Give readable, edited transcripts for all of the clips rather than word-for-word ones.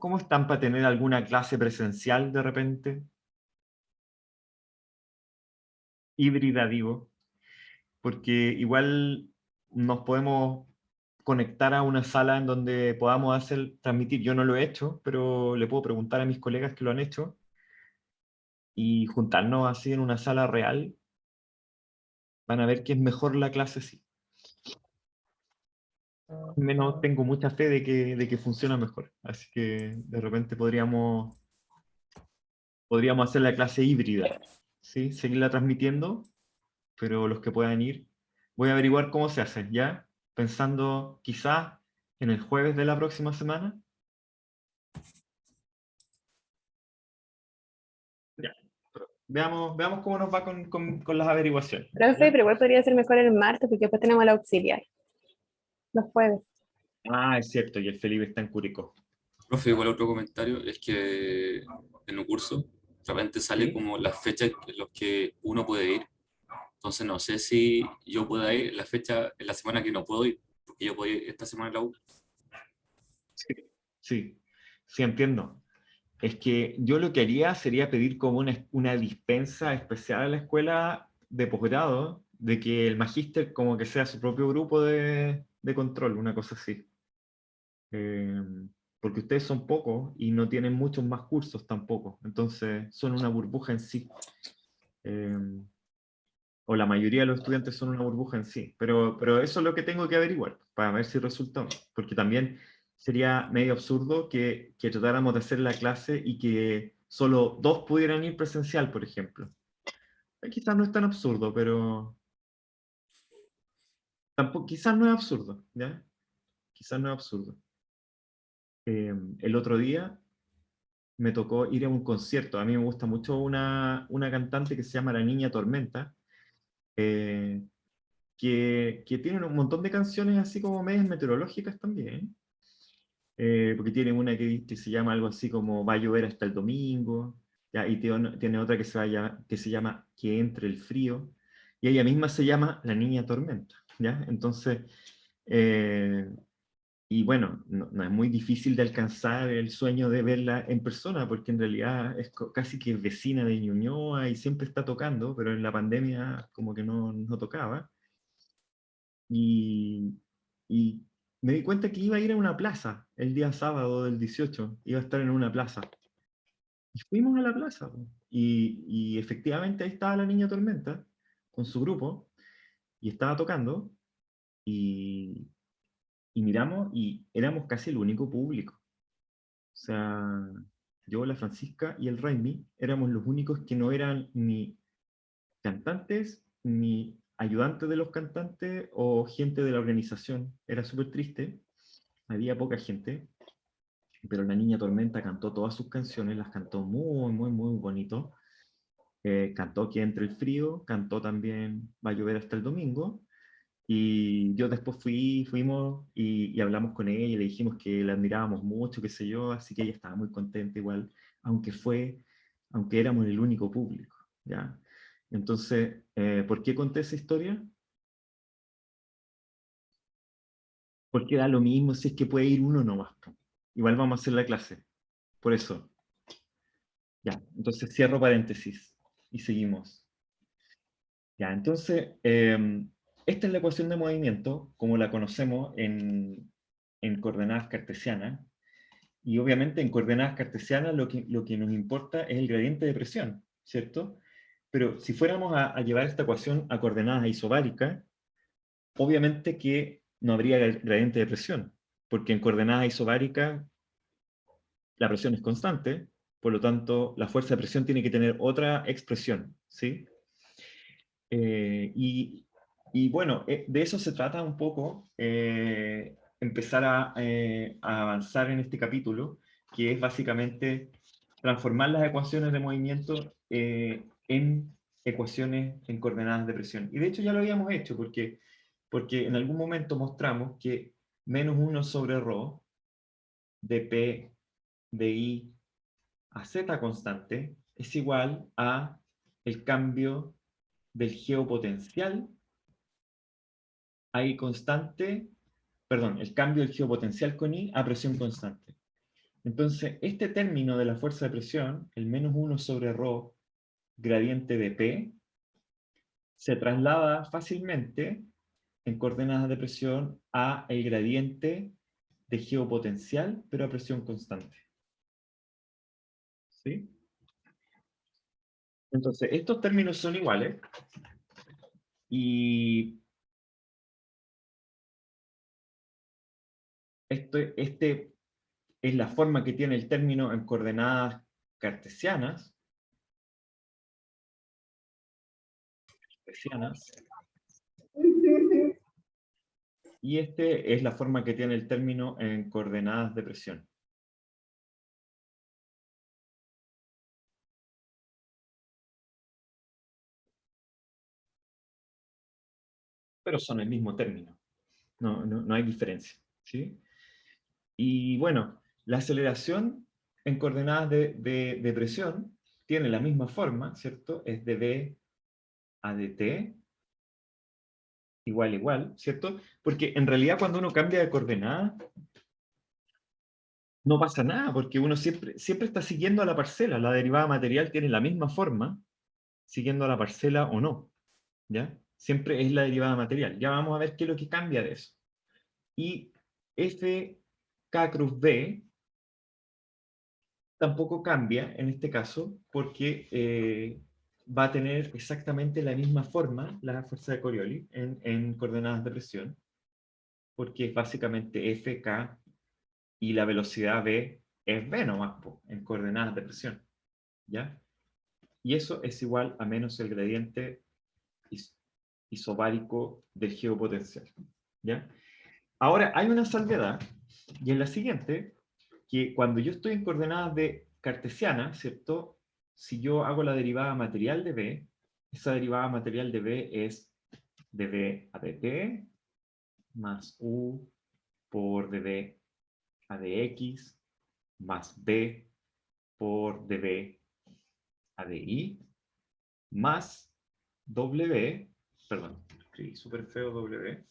cómo están para tener alguna clase presencial de repente? Híbrida, digo, porque igual nos podemos conectar a una sala en donde podamos transmitir. Yo no lo he hecho, pero le puedo preguntar a mis colegas que lo han hecho y juntarnos así en una sala real. Van a ver que es mejor la clase así. Al menos tengo mucha fe de que funciona mejor. Así que de repente podríamos hacer la clase híbrida, ¿sí? Seguirla transmitiendo, pero los que puedan ir, voy a averiguar cómo se hace, ¿ya? Pensando quizás en el jueves de la próxima semana. Ya. Veamos cómo nos va con las averiguaciones, Profe, ¿ya? pero igual podría ser mejor el martes porque después tenemos el auxiliar, los jueves. Ah, es cierto, y el Felipe está en Curicó. Profe, igual otro comentario es que en un curso de repente sale ¿Sí? como las fechas en las que uno puede ir. Entonces no sé si yo pueda ir la fecha en la semana que no puedo ir, porque yo puedo ir esta semana en la U. Sí, sí, sí, entiendo. Es que yo lo que haría sería pedir como una dispensa especial a la escuela de posgrado, de que el magíster como que sea su propio grupo de control, una cosa así. Eh, Porque ustedes son pocos y no tienen muchos más cursos tampoco, entonces son una burbuja en sí. Eh, o la mayoría de los estudiantes son una burbuja en sí, pero eso es lo que tengo que averiguar para ver si resulta o no, porque también sería medio absurdo que tratáramos de hacer la clase y que solo dos pudieran ir presencial, por ejemplo. Quizás no es tan absurdo, pero tampoco, quizás no es absurdo, ¿ya? Quizás no es absurdo. El otro día me tocó ir a un concierto. A mí me gusta mucho una cantante que se llama La Niña Tormenta, eh, que tiene un montón de canciones así como medias meteorológicas también. Porque tiene una que se llama algo así como Va a llover hasta el domingo, ¿ya? Y tiene otra que se llama Que entre el frío, y ella misma se llama La Niña Tormenta, ¿ya? Entonces, eh, y bueno, no es muy difícil de alcanzar el sueño de verla en persona, porque en realidad es casi que vecina de Ñuñoa y siempre está tocando, pero en la pandemia como que no tocaba. Y, y me di cuenta que iba a ir a una plaza el día sábado del 18, iba a estar en una plaza. Y fuimos a la plaza, po. Y efectivamente ahí estaba la Niña Tormenta con su grupo y estaba tocando y, y miramos y éramos casi el único público. O sea, yo, la Francisca y el Raimi éramos los únicos que no eran ni cantantes, ni ayudantes de los cantantes o gente de la organización. Era súper triste, había poca gente, pero la Niña Tormenta cantó todas sus canciones, las cantó muy, muy, muy bonito. Cantó Que entre el frío, cantó también Va a llover hasta el domingo. Y yo después fuimos y hablamos con ella y le dijimos que la admirábamos mucho, qué sé yo, así que ella estaba muy contenta igual, aunque aunque éramos el único público, ¿ya? Entonces, ¿por qué conté esa historia? Porque da lo mismo si es que puede ir uno nomás, po. Igual vamos a hacer la clase, por eso. Ya, entonces cierro paréntesis y seguimos. Ya, entonces, esta es la ecuación de movimiento, como la conocemos en coordenadas cartesianas. Y obviamente en coordenadas cartesianas lo que nos importa es el gradiente de presión, ¿cierto? Pero si fuéramos a llevar esta ecuación a coordenadas isobáricas, obviamente que no habría gradiente de presión, porque en coordenadas isobáricas la presión es constante, por lo tanto la fuerza de presión tiene que tener otra expresión, ¿sí? Y bueno, de eso se trata un poco, empezar a avanzar en este capítulo, que es básicamente transformar las ecuaciones de movimiento en ecuaciones en coordenadas de presión. Y de hecho ya lo habíamos hecho, porque en algún momento mostramos que menos 1 sobre ρ de P de I a Z constante es igual a el cambio del geopotencial a I constante, perdón, el cambio del geopotencial con I a presión constante. Entonces, este término de la fuerza de presión, el menos 1 sobre ρ gradiente de P, se traslada fácilmente en coordenadas de presión a el gradiente de geopotencial, pero a presión constante. ¿Sí? Entonces, estos términos son iguales y este es la forma que tiene el término en coordenadas cartesianas. Y este es la forma que tiene el término en coordenadas de presión. Pero son el mismo término. No hay diferencia. ¿Sí? Y bueno, la aceleración en coordenadas de presión tiene la misma forma, ¿cierto? Es de v a dt igual, ¿cierto? Porque en realidad cuando uno cambia de coordenada, no pasa nada, porque uno siempre está siguiendo a la parcela. La derivada material tiene la misma forma, siguiendo a la parcela o no, ¿ya? Siempre es la derivada material. Ya vamos a ver qué es lo que cambia de eso. Y K cruz B tampoco cambia en este caso, porque va a tener exactamente la misma forma, la fuerza de Coriolis, en coordenadas de presión, porque es básicamente Fk y la velocidad v es v nomás, en coordenadas de presión, ¿ya? Y eso es igual a menos el gradiente isobárico del geopotencial, ¿ya? Ahora, hay una salvedad, y es la siguiente, que cuando yo estoy en coordenadas de cartesiana, ¿cierto? Si yo hago la derivada material de v, esa derivada material de v es dv a dt más u por dv a dx más b por dv a di más w, perdón, escribí súper feo w,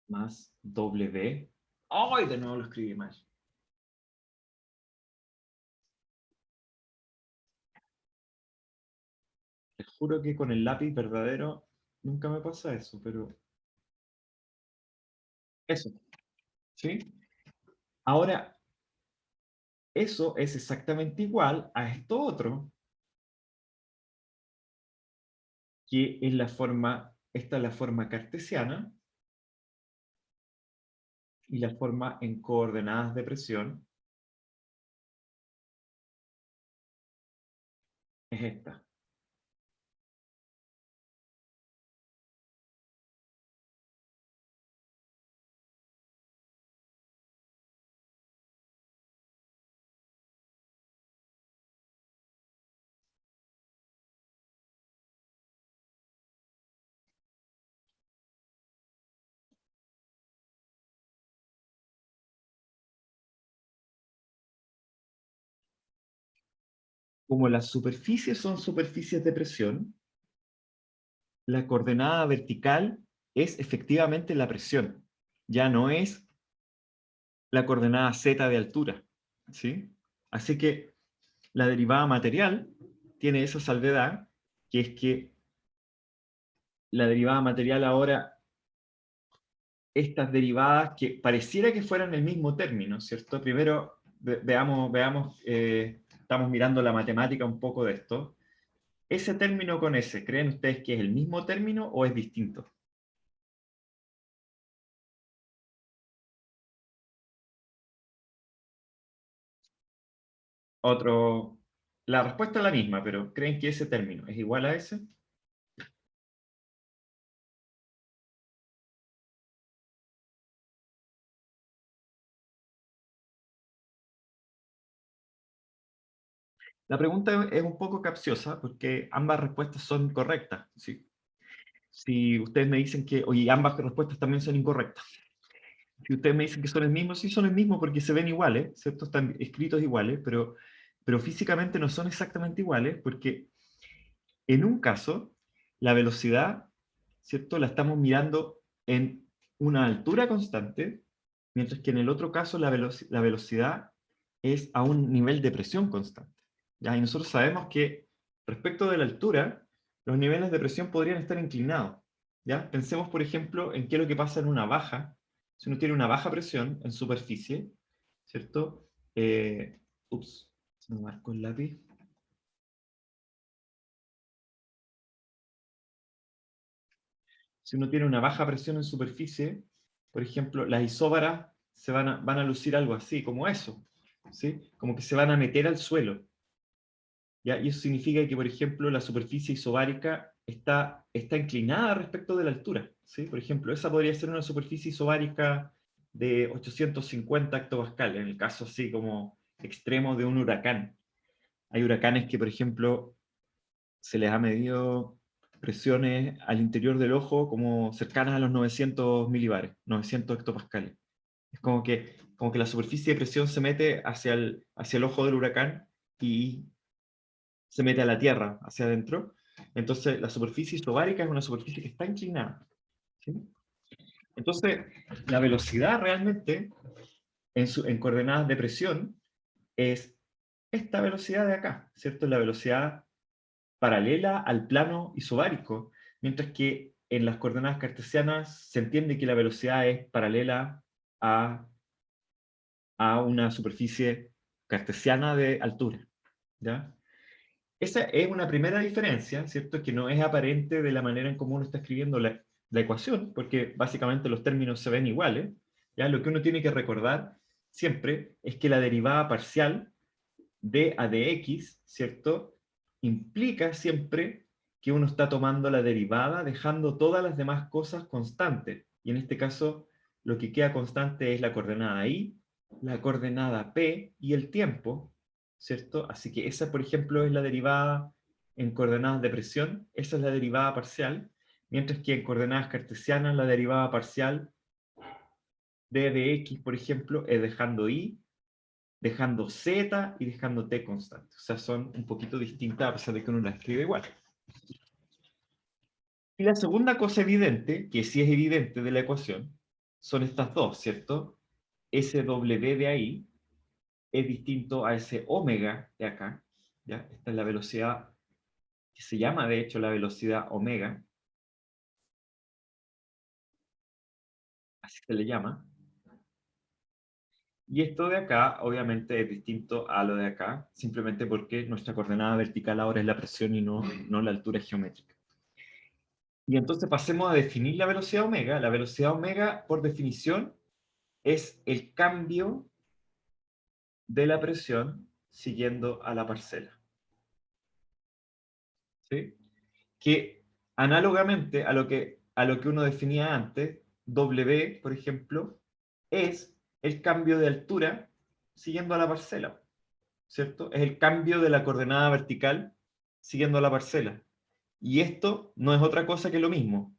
más w. ¡Ay! De nuevo lo escribí mal. Les juro que con el lápiz verdadero nunca me pasa eso, pero eso, ¿sí? Ahora, eso es exactamente igual a esto otro, que es la forma, esta es la forma cartesiana, y la forma en coordenadas de presión es esta. Como las superficies son superficies de presión, la coordenada vertical es efectivamente la presión, ya no es la coordenada z de altura, ¿sí? Así que la derivada material tiene esa salvedad, que es que la derivada material ahora, estas derivadas que pareciera que fueran el mismo término, ¿cierto? Primero veamos, estamos mirando la matemática un poco de esto. Ese término con ese, ¿creen ustedes que es el mismo término o es distinto? Otro, la respuesta es la misma, pero ¿creen que ese término es igual a ese? La pregunta es un poco capciosa porque ambas respuestas son correctas, ¿sí? Si ustedes me dicen que, oye, ambas respuestas también son incorrectas. Si ustedes me dicen que son el mismo, sí son el mismo porque se ven iguales, ¿cierto? Están escritos iguales, pero físicamente no son exactamente iguales porque en un caso, la velocidad, ¿cierto? La estamos mirando en una altura constante, mientras que en el otro caso la velocidad es a un nivel de presión constante. ¿Ya? Y nosotros sabemos que respecto de la altura, los niveles de presión podrían estar inclinados. ¿Ya? Pensemos, por ejemplo, en qué es lo que pasa en una baja. Si uno tiene una baja presión en superficie, ¿cierto? Ups, se me marcó el lápiz. Si uno tiene una baja presión en superficie, por ejemplo, las isóbaras van a lucir algo así, como eso, ¿sí? Como que se van a meter al suelo. ¿Ya? Y eso significa que, por ejemplo, la superficie isobárica está inclinada respecto de la altura, ¿sí? Por ejemplo, esa podría ser una superficie isobárica de 850 hectopascales, en el caso así como extremo de un huracán. Hay huracanes que, por ejemplo, se les ha medido presiones al interior del ojo como cercanas a los 900 milibares, 900 hectopascales. Es como que la superficie de presión se mete hacia el ojo del huracán y se mete a la tierra, hacia adentro. Entonces, la superficie isobárica es una superficie que está inclinada. ¿Sí? Entonces, la velocidad realmente, en coordenadas de presión, es esta velocidad de acá, ¿cierto? La velocidad paralela al plano isobárico, mientras que en las coordenadas cartesianas se entiende que la velocidad es paralela a una superficie cartesiana de altura. ¿Ya? Esa es una primera diferencia, ¿cierto? Que no es aparente de la manera en cómo uno está escribiendo la ecuación, porque básicamente los términos se ven iguales. ¿Ya? Lo que uno tiene que recordar siempre es que la derivada parcial de a de x, ¿cierto? Implica siempre que uno está tomando la derivada dejando todas las demás cosas constantes. Y en este caso, lo que queda constante es la coordenada y, la coordenada p y el tiempo, ¿cierto? Así que esa, por ejemplo, es la derivada en coordenadas de presión, esa es la derivada parcial, mientras que en coordenadas cartesianas la derivada parcial de x, por ejemplo, es dejando y, dejando z y dejando t constante. O sea, son un poquito distintas a pesar de que uno las escribe igual. Y la segunda cosa evidente, que sí es evidente de la ecuación, son estas dos, ¿cierto? Ese W de ahí es distinto a ese omega de acá, ¿ya? Esta es la velocidad que se llama, de hecho, la velocidad omega. Así se le llama. Y esto de acá, obviamente, es distinto a lo de acá, simplemente porque nuestra coordenada vertical ahora es la presión y no la altura geométrica. Y entonces pasemos a definir la velocidad omega. La velocidad omega, por definición, es el cambio de la presión siguiendo a la parcela. ¿Sí? Que análogamente a lo que uno definía antes, W, por ejemplo, es el cambio de altura siguiendo a la parcela. ¿Cierto? Es el cambio de la coordenada vertical siguiendo a la parcela. Y esto no es otra cosa que lo mismo.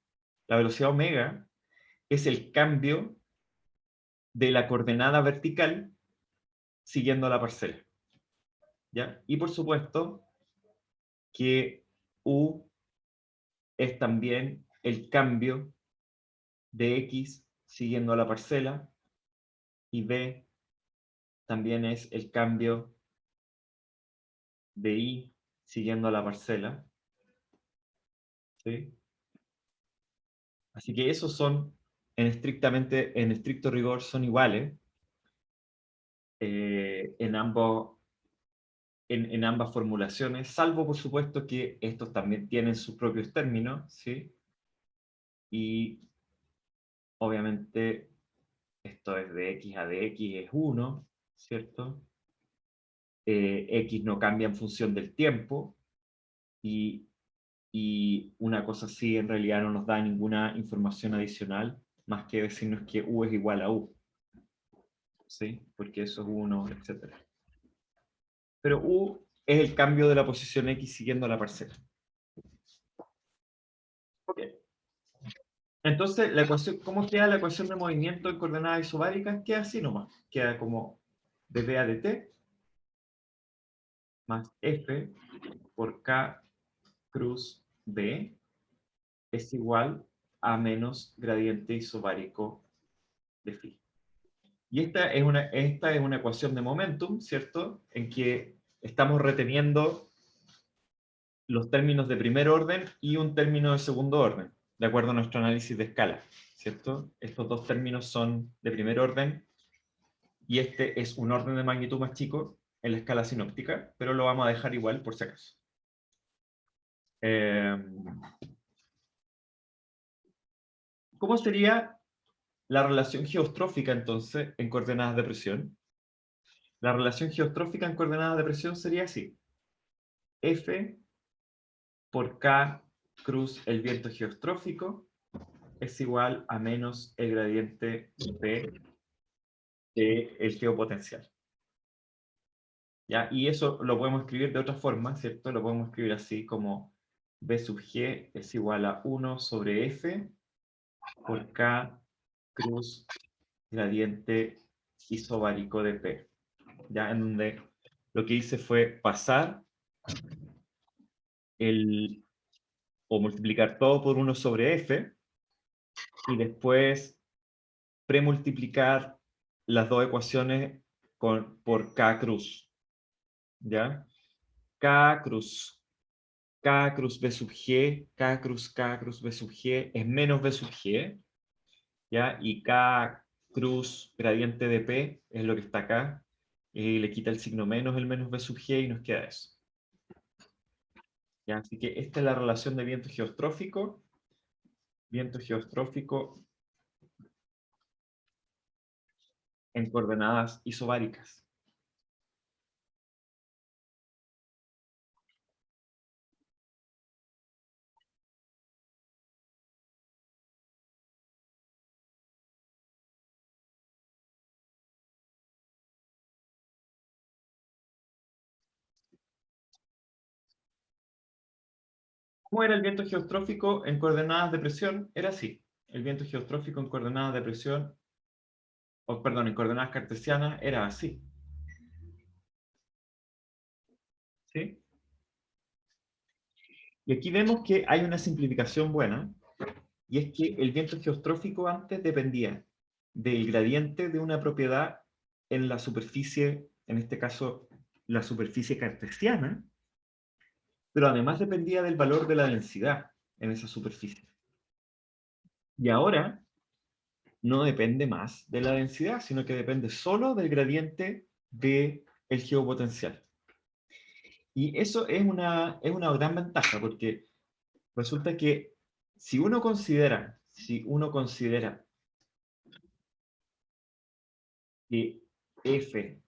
La velocidad omega es el cambio de la coordenada vertical siguiendo a la parcela. ¿Ya? Y por supuesto que U es también el cambio de X siguiendo a la parcela y B también es el cambio de Y siguiendo a la parcela. ¿Sí? Así que esos son, en estricto rigor, son iguales en ambas formulaciones, salvo por supuesto que estos también tienen sus propios términos, ¿sí? Y obviamente esto es de x a de x es 1, ¿cierto? X no cambia en función del tiempo, y una cosa así en realidad no nos da ninguna información adicional, más que decirnos que U es igual a U, ¿sí? Porque eso es 1, etc. Pero U es el cambio de la posición X siguiendo la parcela. Ok. Entonces, la ecuación, ¿cómo queda la ecuación de movimiento en coordenadas isobáricas? Queda así nomás. Queda como dv a dt más F por K cruz B es igual a menos gradiente isobárico de phi. Y esta es una ecuación de momentum, ¿cierto? En que estamos reteniendo los términos de primer orden y un término de segundo orden, de acuerdo a nuestro análisis de escala, ¿cierto? Estos dos términos son de primer orden y este es un orden de magnitud más chico en la escala sinóptica, pero lo vamos a dejar igual por si acaso. ¿Cómo sería la relación geostrófica entonces en coordenadas de presión? La relación geostrófica en coordenadas de presión sería así. F por K cruz el viento geostrófico es igual a menos el gradiente P del geopotencial. ¿Ya? Y eso lo podemos escribir de otra forma, ¿cierto? Lo podemos escribir así como B sub G es igual a 1 sobre F por K cruz gradiente isobárico de P. ¿Ya? En donde lo que hice fue pasar o multiplicar todo por 1 sobre F y después premultiplicar las dos ecuaciones por K cruz. ¿Ya? K cruz B sub G, K cruz B sub G es menos B sub G, ¿ya? Y K cruz gradiente de P es lo que está acá, y le quita el signo menos el menos B sub G y nos queda eso. ¿Ya? Así que esta es la relación de viento geostrófico en coordenadas isobáricas. ¿Cómo era el viento geostrófico en coordenadas de presión? Era así. El viento geostrófico en coordenadas de presión, en coordenadas cartesianas era así. ¿Sí? Y aquí vemos que hay una simplificación buena, y es que el viento geostrófico antes dependía del gradiente de una propiedad en la superficie, en este caso la superficie cartesiana, pero además dependía del valor de la densidad en esa superficie. Y ahora no depende más de la densidad, sino que depende solo del gradiente del geopotencial. Y eso es una gran ventaja, porque resulta que si uno considera que F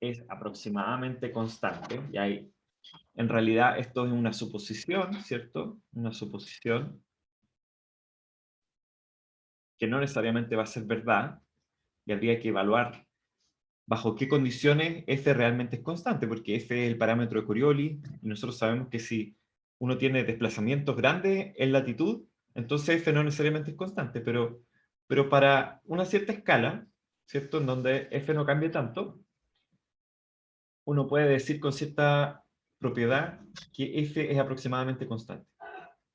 es aproximadamente constante, y hay, en realidad esto es una suposición, ¿cierto? Una suposición que no necesariamente va a ser verdad, y habría que evaluar bajo qué condiciones F realmente es constante, porque F es el parámetro de Coriolis, y nosotros sabemos que si uno tiene desplazamientos grandes en latitud, entonces F no necesariamente es constante, pero para una cierta escala, ¿cierto? En donde F no cambia tanto, uno puede decir con cierta propiedad que F es aproximadamente constante.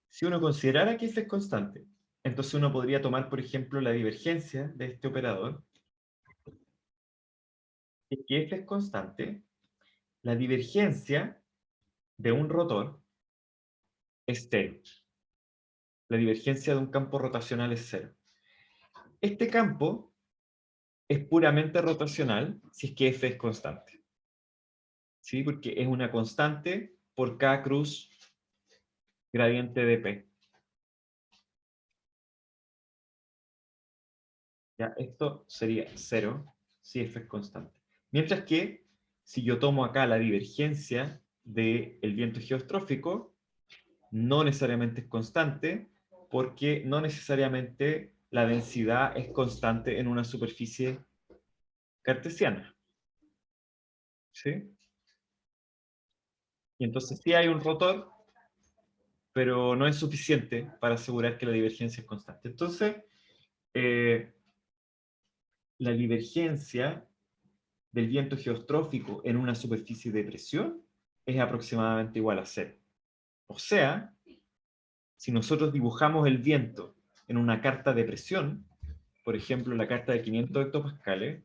Si uno considerara que F es constante, entonces uno podría tomar, por ejemplo, la divergencia de este operador, y que F es constante, la divergencia de un rotor es cero. La divergencia de un campo rotacional es cero. Este campo es puramente rotacional si es que F es constante. ¿Sí? Porque es una constante por K cruz gradiente de P. ¿Ya? Esto sería cero si F es constante. Mientras que, si yo tomo acá la divergencia del viento geostrófico, no necesariamente es constante, porque no necesariamente la densidad es constante en una superficie cartesiana. ¿Sí? Y entonces sí hay un rotor, pero no es suficiente para asegurar que la divergencia es constante. Entonces, eh, la divergencia del viento geostrófico en una superficie de presión es aproximadamente igual a cero. O sea, si nosotros dibujamos el viento en una carta de presión, por ejemplo, la carta de 500 hectopascales,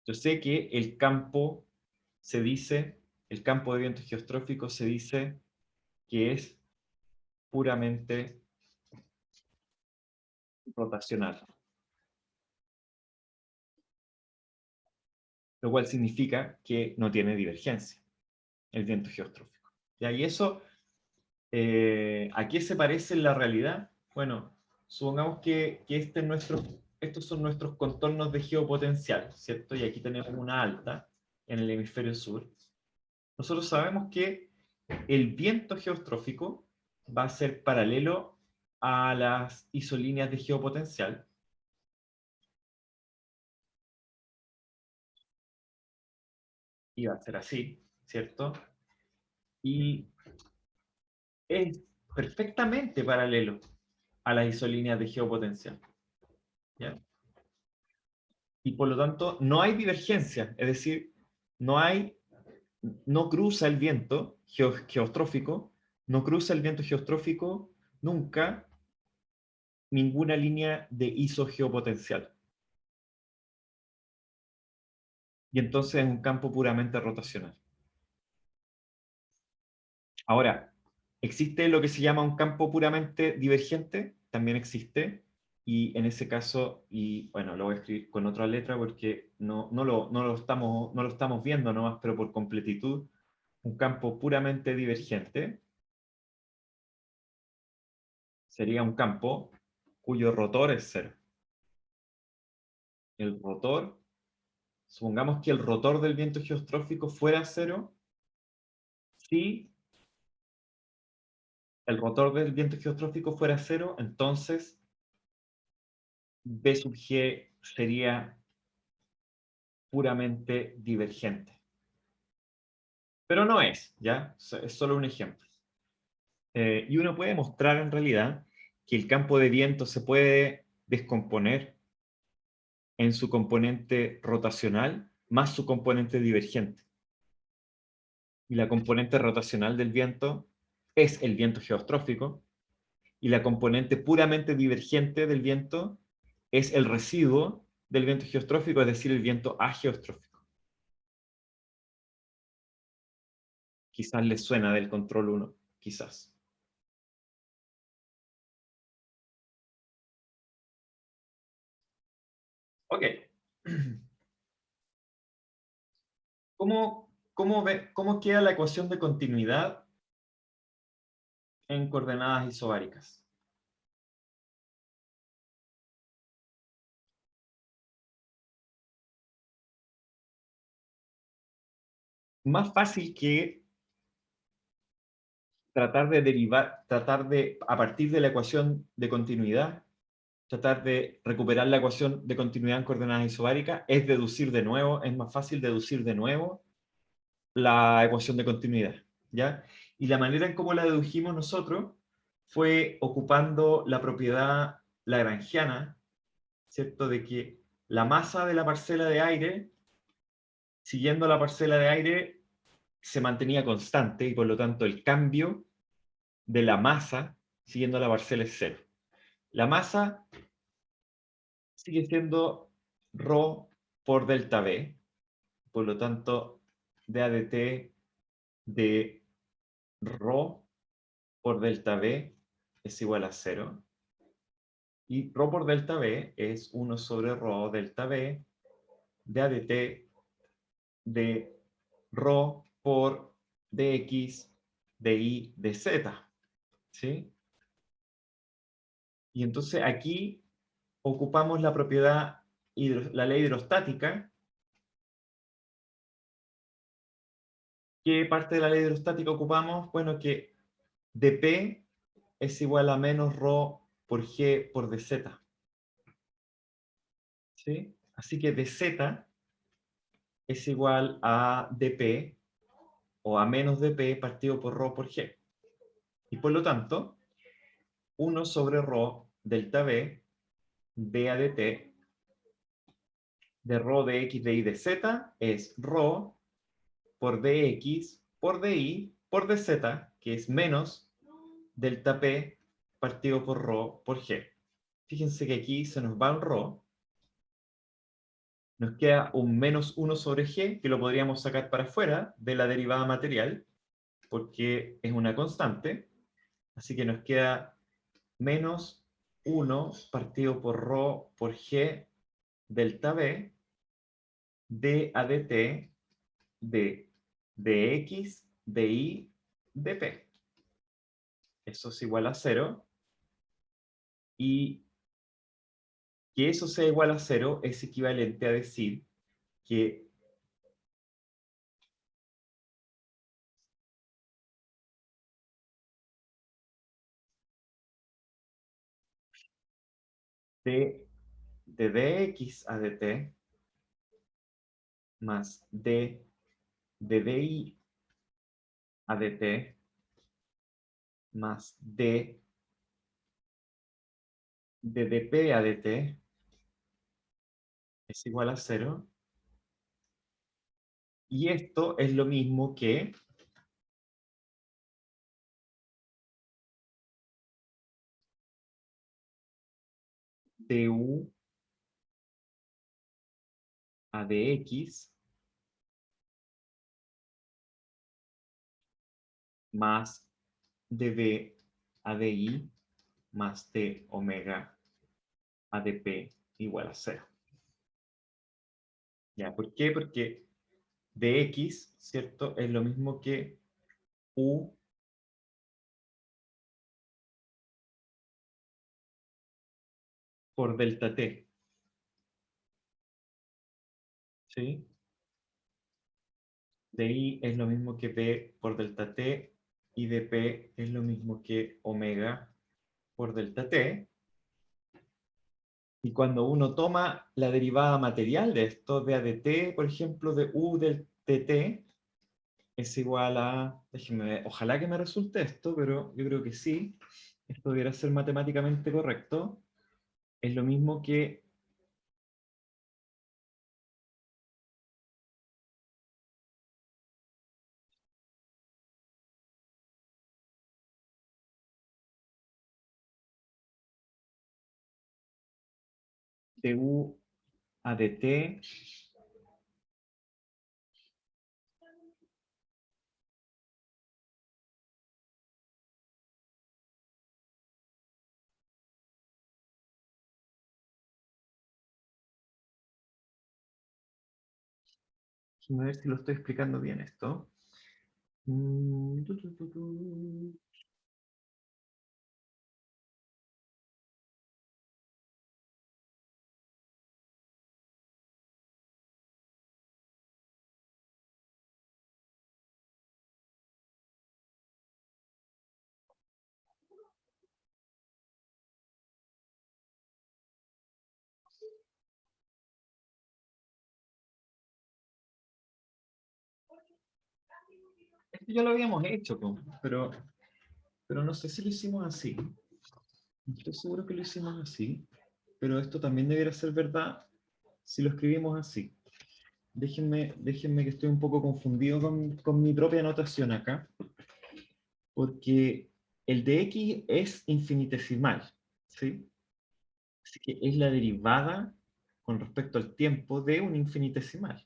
yo sé que el campo se dice, el campo de viento geostrófico se dice que es puramente rotacional. Lo cual significa que no tiene divergencia el viento geostrófico. ¿Ya? Y eso, ¿a qué se parece en la realidad? Bueno, supongamos que estos son nuestros contornos de geopotencial, ¿cierto? Y aquí tenemos una alta en el hemisferio sur. Nosotros sabemos que el viento geostrófico va a ser paralelo a las isolíneas de geopotencial. Y va a ser así, ¿cierto? Y es perfectamente paralelo a las isolíneas de geopotencial. ¿Ya? Y por lo tanto, no hay divergencia, es decir, no cruza el viento geostrófico, no cruza el viento geostrófico nunca ninguna línea de isogeopotencial. Y entonces es un campo puramente rotacional. Ahora, ¿existe lo que se llama un campo puramente divergente? También existe. Y en ese caso, y bueno, lo voy a escribir con otra letra porque no lo estamos viendo nomás, pero por completitud, un campo puramente divergente sería un campo cuyo rotor es cero. El rotor, supongamos que el rotor del viento geostrófico fuera cero, si el rotor del viento geostrófico fuera cero, entonces B sub G sería puramente divergente. Pero no es, ¿ya? Es solo un ejemplo. Y uno puede mostrar en realidad que el campo de viento se puede descomponer en su componente rotacional más su componente divergente. Y la componente rotacional del viento es el viento geostrófico, y la componente puramente divergente del viento es el residuo del viento geostrófico, es decir, el viento ageostrófico. Quizás les suena del control 1, quizás. Ok. ¿Cómo queda la ecuación de continuidad en coordenadas isobáricas? Más fácil que a partir de la ecuación de continuidad, tratar de recuperar la ecuación de continuidad en coordenadas isobáricas, es deducir de nuevo, es más fácil deducir de nuevo la ecuación de continuidad, ¿ya? Y la manera en cómo la dedujimos nosotros fue ocupando la propiedad lagrangiana, ¿cierto? De que la masa de la parcela de aire, siguiendo la parcela de aire, se mantenía constante y por lo tanto el cambio de la masa siguiendo la parcela es cero. La masa sigue siendo ρ por delta V, por lo tanto dA dt de ρ por delta V es igual a 0. Y ρ por delta V es 1 sobre ρ delta V de ADT de ρ por dx de y de z. ¿Sí? Y entonces aquí ocupamos la propiedad, la ley hidrostática. ¿Qué parte de la ley hidrostática ocupamos? Bueno, que dP es igual a menos ρ por g por dz. ¿Sí? Así que dz es igual a dP o a menos dP partido por ρ por g. Y por lo tanto, 1 sobre ρ delta V d a dt de ρ de x de y de z es ρ por dx por dy por dz, que es menos delta P partido por rho por g. Fíjense que aquí se nos va un rho. Nos queda un menos 1 sobre g, que lo podríamos sacar para afuera de la derivada material, porque es una constante. Así que nos queda menos 1 partido por rho por g delta b d a dt de dx, dy, dp. Eso es igual a 0. Y que eso sea igual a 0 es equivalente a decir que de dx a dt más d de dy a dt más d de dp a dt es igual a 0. Y esto es lo mismo que du a dx más dv a dy más d omega a dp igual a 0. ¿Ya? ¿Por qué? Porque dx, ¿cierto? Es lo mismo que u por delta t. ¿Sí? Dy es lo mismo que p por delta t y dp es lo mismo que omega por delta t. Y cuando uno toma la derivada material de esto, de a de t, por ejemplo, de u del dt, es igual a, déjenme ver, ojalá que me resulte esto, pero yo creo que sí, esto debería ser matemáticamente correcto, es lo mismo que du a dt déjenme ver si lo estoy explicando bien esto. Tu, tu, tu, tu. Esto ya lo habíamos hecho, po, pero no sé si lo hicimos así. Estoy seguro que lo hicimos así, pero esto también debería ser verdad si lo escribimos así. Déjenme que estoy un poco confundido con mi propia anotación acá, porque el de x es infinitesimal, ¿sí? Así que es la derivada con respecto al tiempo de un infinitesimal,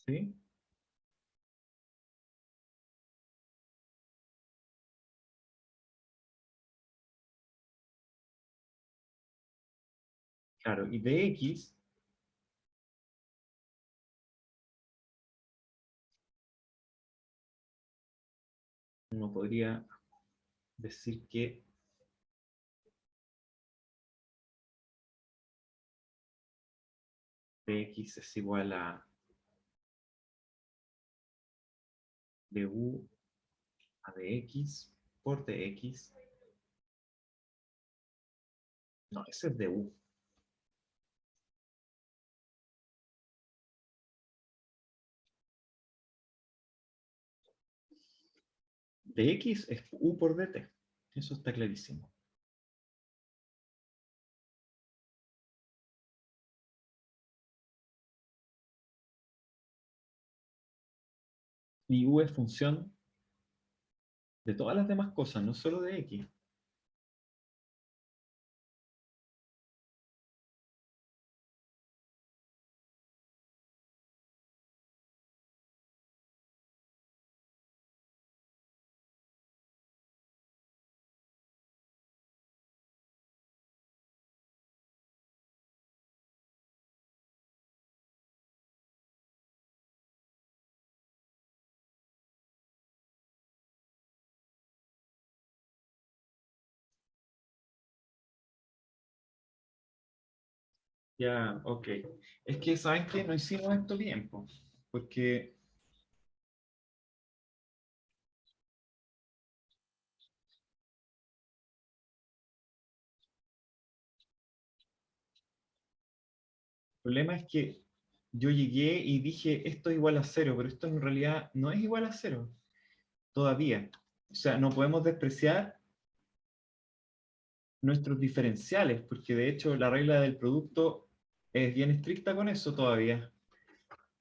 ¿sí? Claro, y de x uno podría decir que dx es igual a du a dx por dx. No, ese es du. Dx es u por dt. Eso está clarísimo. Y u es función De todas las demás cosas, no solo de X. Ya, ok. Es que, ¿saben qué? No hicimos esto bien, po, porque el problema es que yo llegué y dije, esto es igual a cero, pero esto en realidad no es igual a cero, todavía. O sea, no podemos despreciar nuestros diferenciales, porque de hecho la regla del producto es bien estricta con eso todavía.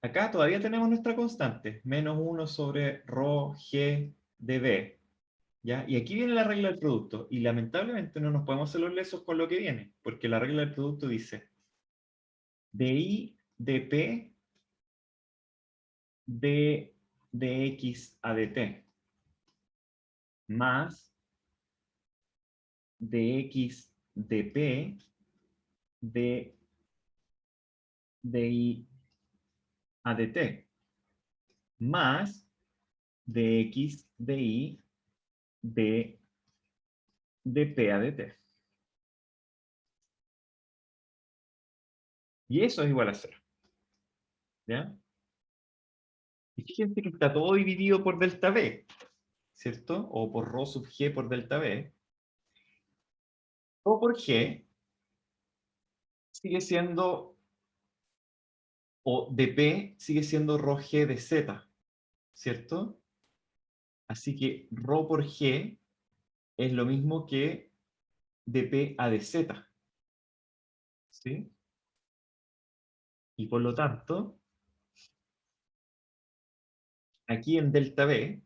Acá todavía tenemos nuestra constante, menos 1 sobre rho g de b. ¿Ya? Y aquí viene la regla del producto, y lamentablemente no nos podemos hacer los lesos con lo que viene, porque la regla del producto dice di dp de dx a dt más dx dp de di a dt más dx di de dp a dt. Y eso es igual a cero. ¿Ya? Y fíjense que está todo dividido por delta b, ¿cierto? O por rho sub g por delta b. O por g sigue siendo, o dp sigue siendo rho g de z, ¿cierto? Así que rho por g es lo mismo que dp a de z, ¿sí? Y por lo tanto, aquí en delta b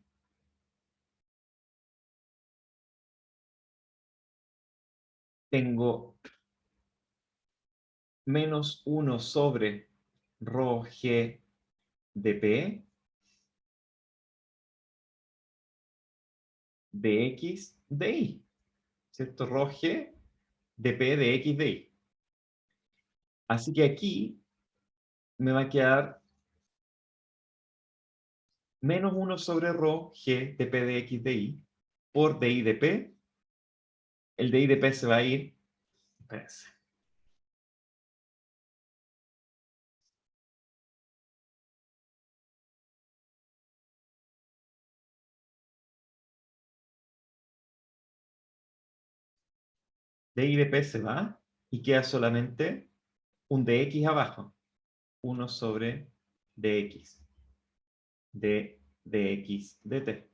tengo menos 1 sobre rho g dp de x de y, ¿cierto? Rho g dp de x de y. Así que aquí me va a quedar menos 1 sobre rho g dp de x de y por di dp. El di dp se va a ir, espérense, di dp se va y queda solamente un dx abajo, 1 sobre dx de dx dt.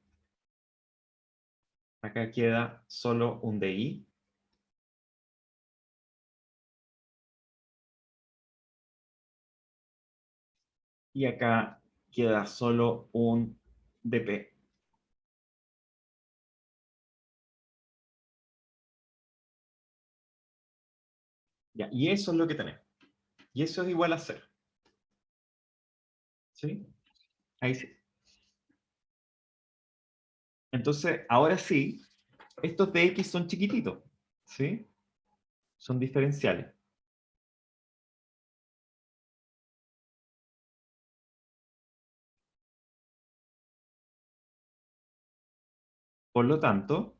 Acá queda solo un di. Y acá queda solo un dp. Ya, y eso es lo que tenemos. Y eso es igual a 0. ¿Sí? Ahí sí. Entonces, ahora sí, estos dx son chiquititos. ¿Sí? Son diferenciales. Por lo tanto,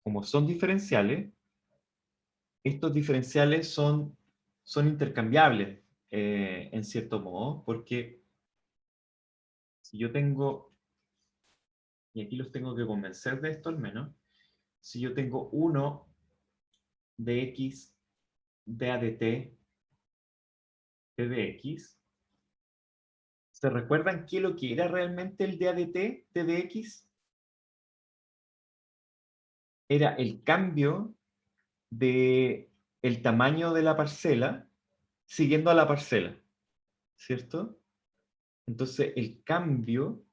como son diferenciales, estos diferenciales son intercambiables en cierto modo, porque si yo tengo, y aquí los tengo que convencer de esto al menos, si yo tengo 1 de x de a de t de x, ¿se recuerdan qué lo que era realmente el de t de dx? Era el cambio de el tamaño de la parcela siguiendo a la parcela, ¿cierto? Entonces, el cambio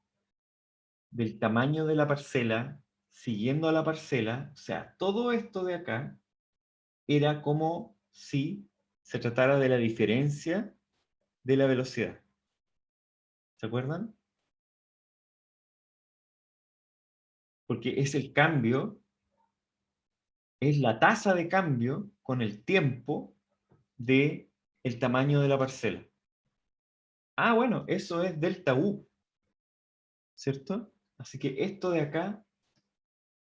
del tamaño de la parcela, siguiendo a la parcela, o sea, todo esto de acá era como si se tratara de la diferencia de la velocidad. ¿Se acuerdan? Porque es el cambio, es la tasa de cambio con el tiempo de el tamaño de la parcela. Ah, bueno, eso es delta U, ¿cierto? Así que esto de acá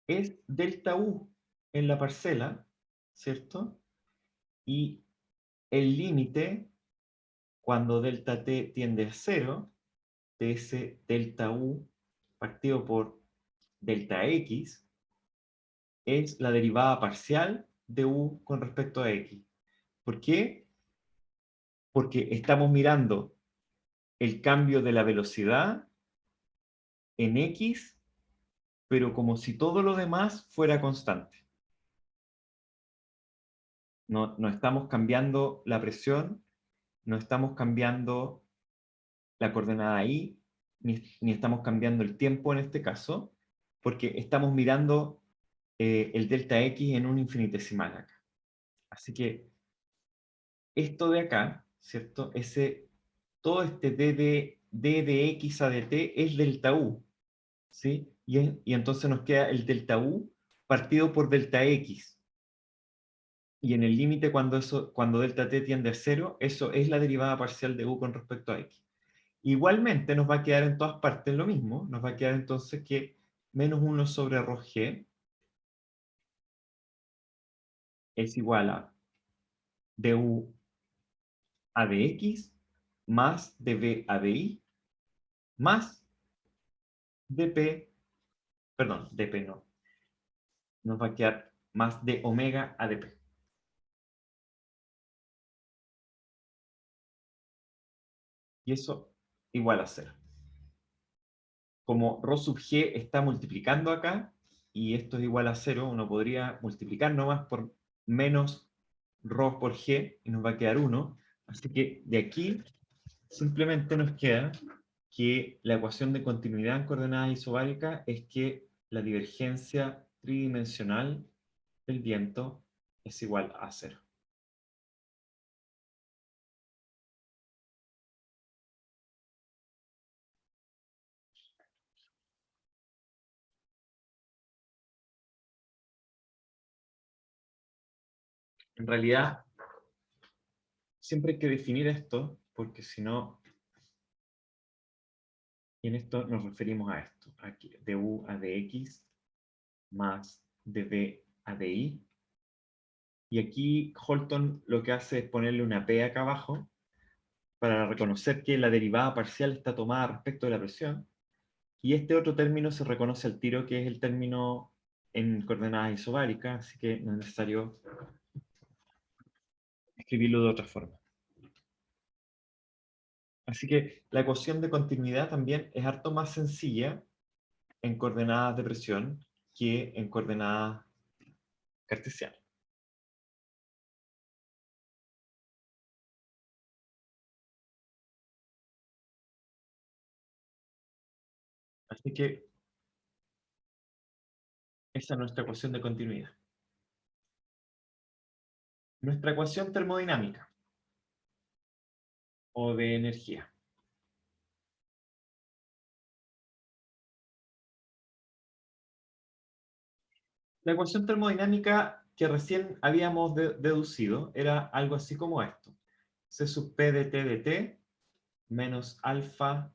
es delta U en la parcela, ¿cierto? Y el límite, cuando delta t tiende a 0, de ese delta U partido por delta X, es la derivada parcial de U con respecto a X. ¿Por qué? Porque estamos mirando el cambio de la velocidad en X, pero como si todo lo demás fuera constante. No estamos cambiando la presión, no estamos cambiando la coordenada Y, ni estamos cambiando el tiempo en este caso, porque estamos mirando el delta X en un infinitesimal acá. Así que esto de acá, ¿cierto? Todo este d de x a dt es delta U, ¿sí? Y entonces nos queda el delta U partido por delta X. Y en el límite, cuando delta t tiende a 0, eso es la derivada parcial de U con respecto a X. Igualmente nos va a quedar en todas partes lo mismo. Nos va a quedar entonces que menos 1 sobre rho g es igual a du a dx más dv a di más dp, perdón, dp no, nos va a quedar más de omega a dp. Y eso igual a 0. Como ρ sub g está multiplicando acá, y esto es igual a 0, uno podría multiplicar nomás por menos ρ por g, y nos va a quedar 1. Así que de aquí simplemente nos queda que la ecuación de continuidad en coordenadas isobáricas es que la divergencia tridimensional del viento es igual a 0. En realidad, siempre hay que definir esto, porque si no, y en esto nos referimos a esto, aquí, de u a dx más dv a di. Y aquí Holton lo que hace es ponerle una p acá abajo para reconocer que la derivada parcial está tomada respecto de la presión. Y este otro término se reconoce al tiro, que es el término en coordenadas isobáricas, así que no es necesario escribirlo de otra forma. Así que la ecuación de continuidad también es harto más sencilla en coordenadas de presión que en coordenadas cartesianas. Así que esa es nuestra ecuación de continuidad. Nuestra ecuación termodinámica o de energía. La ecuación termodinámica que recién habíamos deducido era algo así como esto. C sub P de T de T menos alfa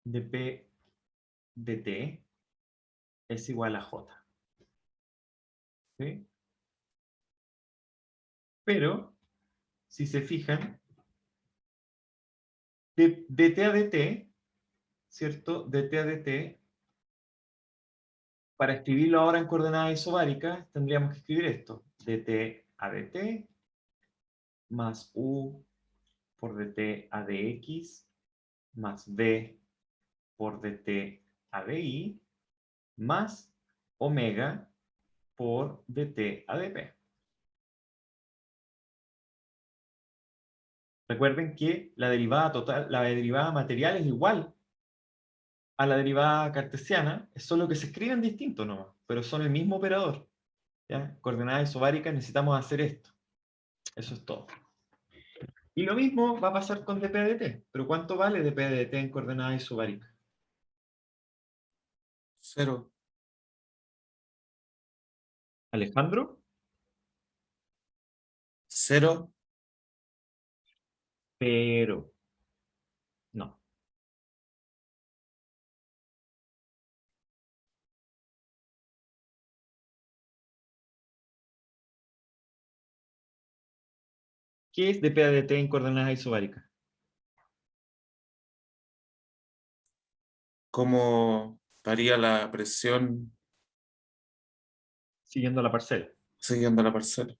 de P de T es igual a J. ¿Sí? Pero, si se fijan, de T a dt, ¿cierto? De T a dt, para escribirlo ahora en coordenadas isobáricas, tendríamos que escribir esto. Dt a dt más u por dt a dx más v por dt a di más omega por dt a dp. Recuerden que la derivada total, la derivada material es igual a la derivada cartesiana, es solo que se escriben distintos nomás, pero son el mismo operador. ¿Ya? Coordenadas isobáricas necesitamos hacer esto. Eso es todo. Y lo mismo va a pasar con dp de t. Pero ¿cuánto vale dp de t en coordenadas isobáricas? 0. Alejandro, 0. pero no. ¿Qué es dp de t en coordenadas isobáricas? ¿Cómo varía la presión Siguiendo la parcela. siguiendo la parcela?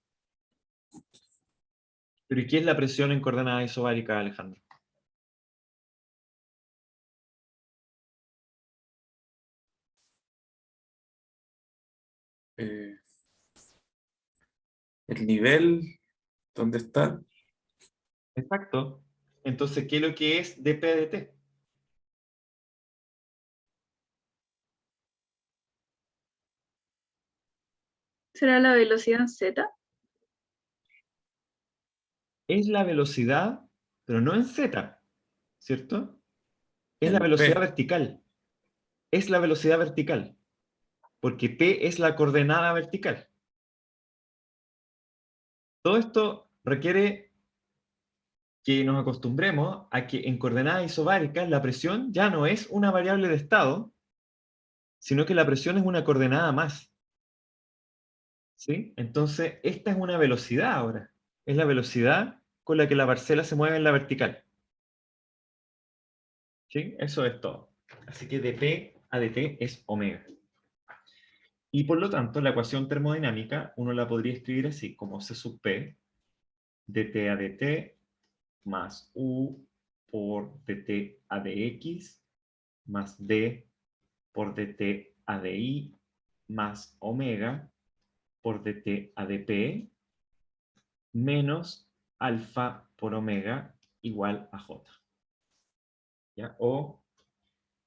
¿Pero y qué es la presión en coordenadas isobáricas, Alejandro? Eh, el nivel donde está. Exacto. Entonces, ¿qué es lo que es dp de t? ¿Será la velocidad en z? Es la velocidad, pero no en z, ¿cierto? Es la En velocidad P. vertical. Es la velocidad vertical. Porque p es la coordenada vertical. Todo esto requiere que nos acostumbremos a que en coordenadas isobáricas la presión ya no es una variable de estado, sino que la presión es una coordenada más. ¿Sí? Entonces, esta es una velocidad ahora. Es la velocidad con la que la parcela se mueve en la vertical. ¿Sí? Eso es todo. Así que dp a dt es omega. Y por lo tanto, la ecuación termodinámica uno la podría escribir así, como C sub P, dt a dt, más U por dt a dx, más D por dt a di, más omega por dt a dp, menos alfa por omega igual a j. ¿Ya? O,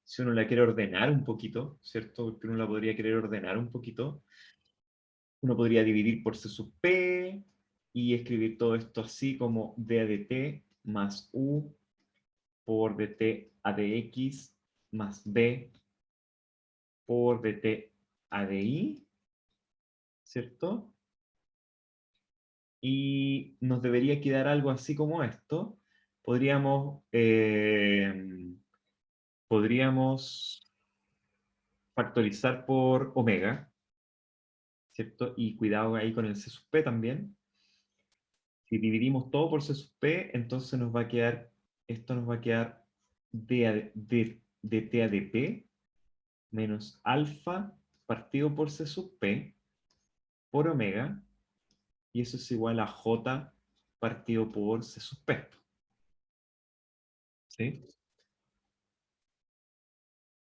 si uno la quiere ordenar un poquito, ¿cierto? Porque uno la podría querer ordenar un poquito, uno podría dividir por C sub P y escribir todo esto así como d a dt más U por dt a dx más B por dt a di, ¿cierto? Y nos debería quedar algo así como esto. Podríamos factorizar por omega, ¿cierto? Y cuidado ahí con el C sub P también. Si dividimos todo por C sub P, entonces nos va a quedar, esto nos va a quedar dt a dp menos alfa partido por C sub P por omega, y eso es igual a j partido por C sub P. ¿Sí?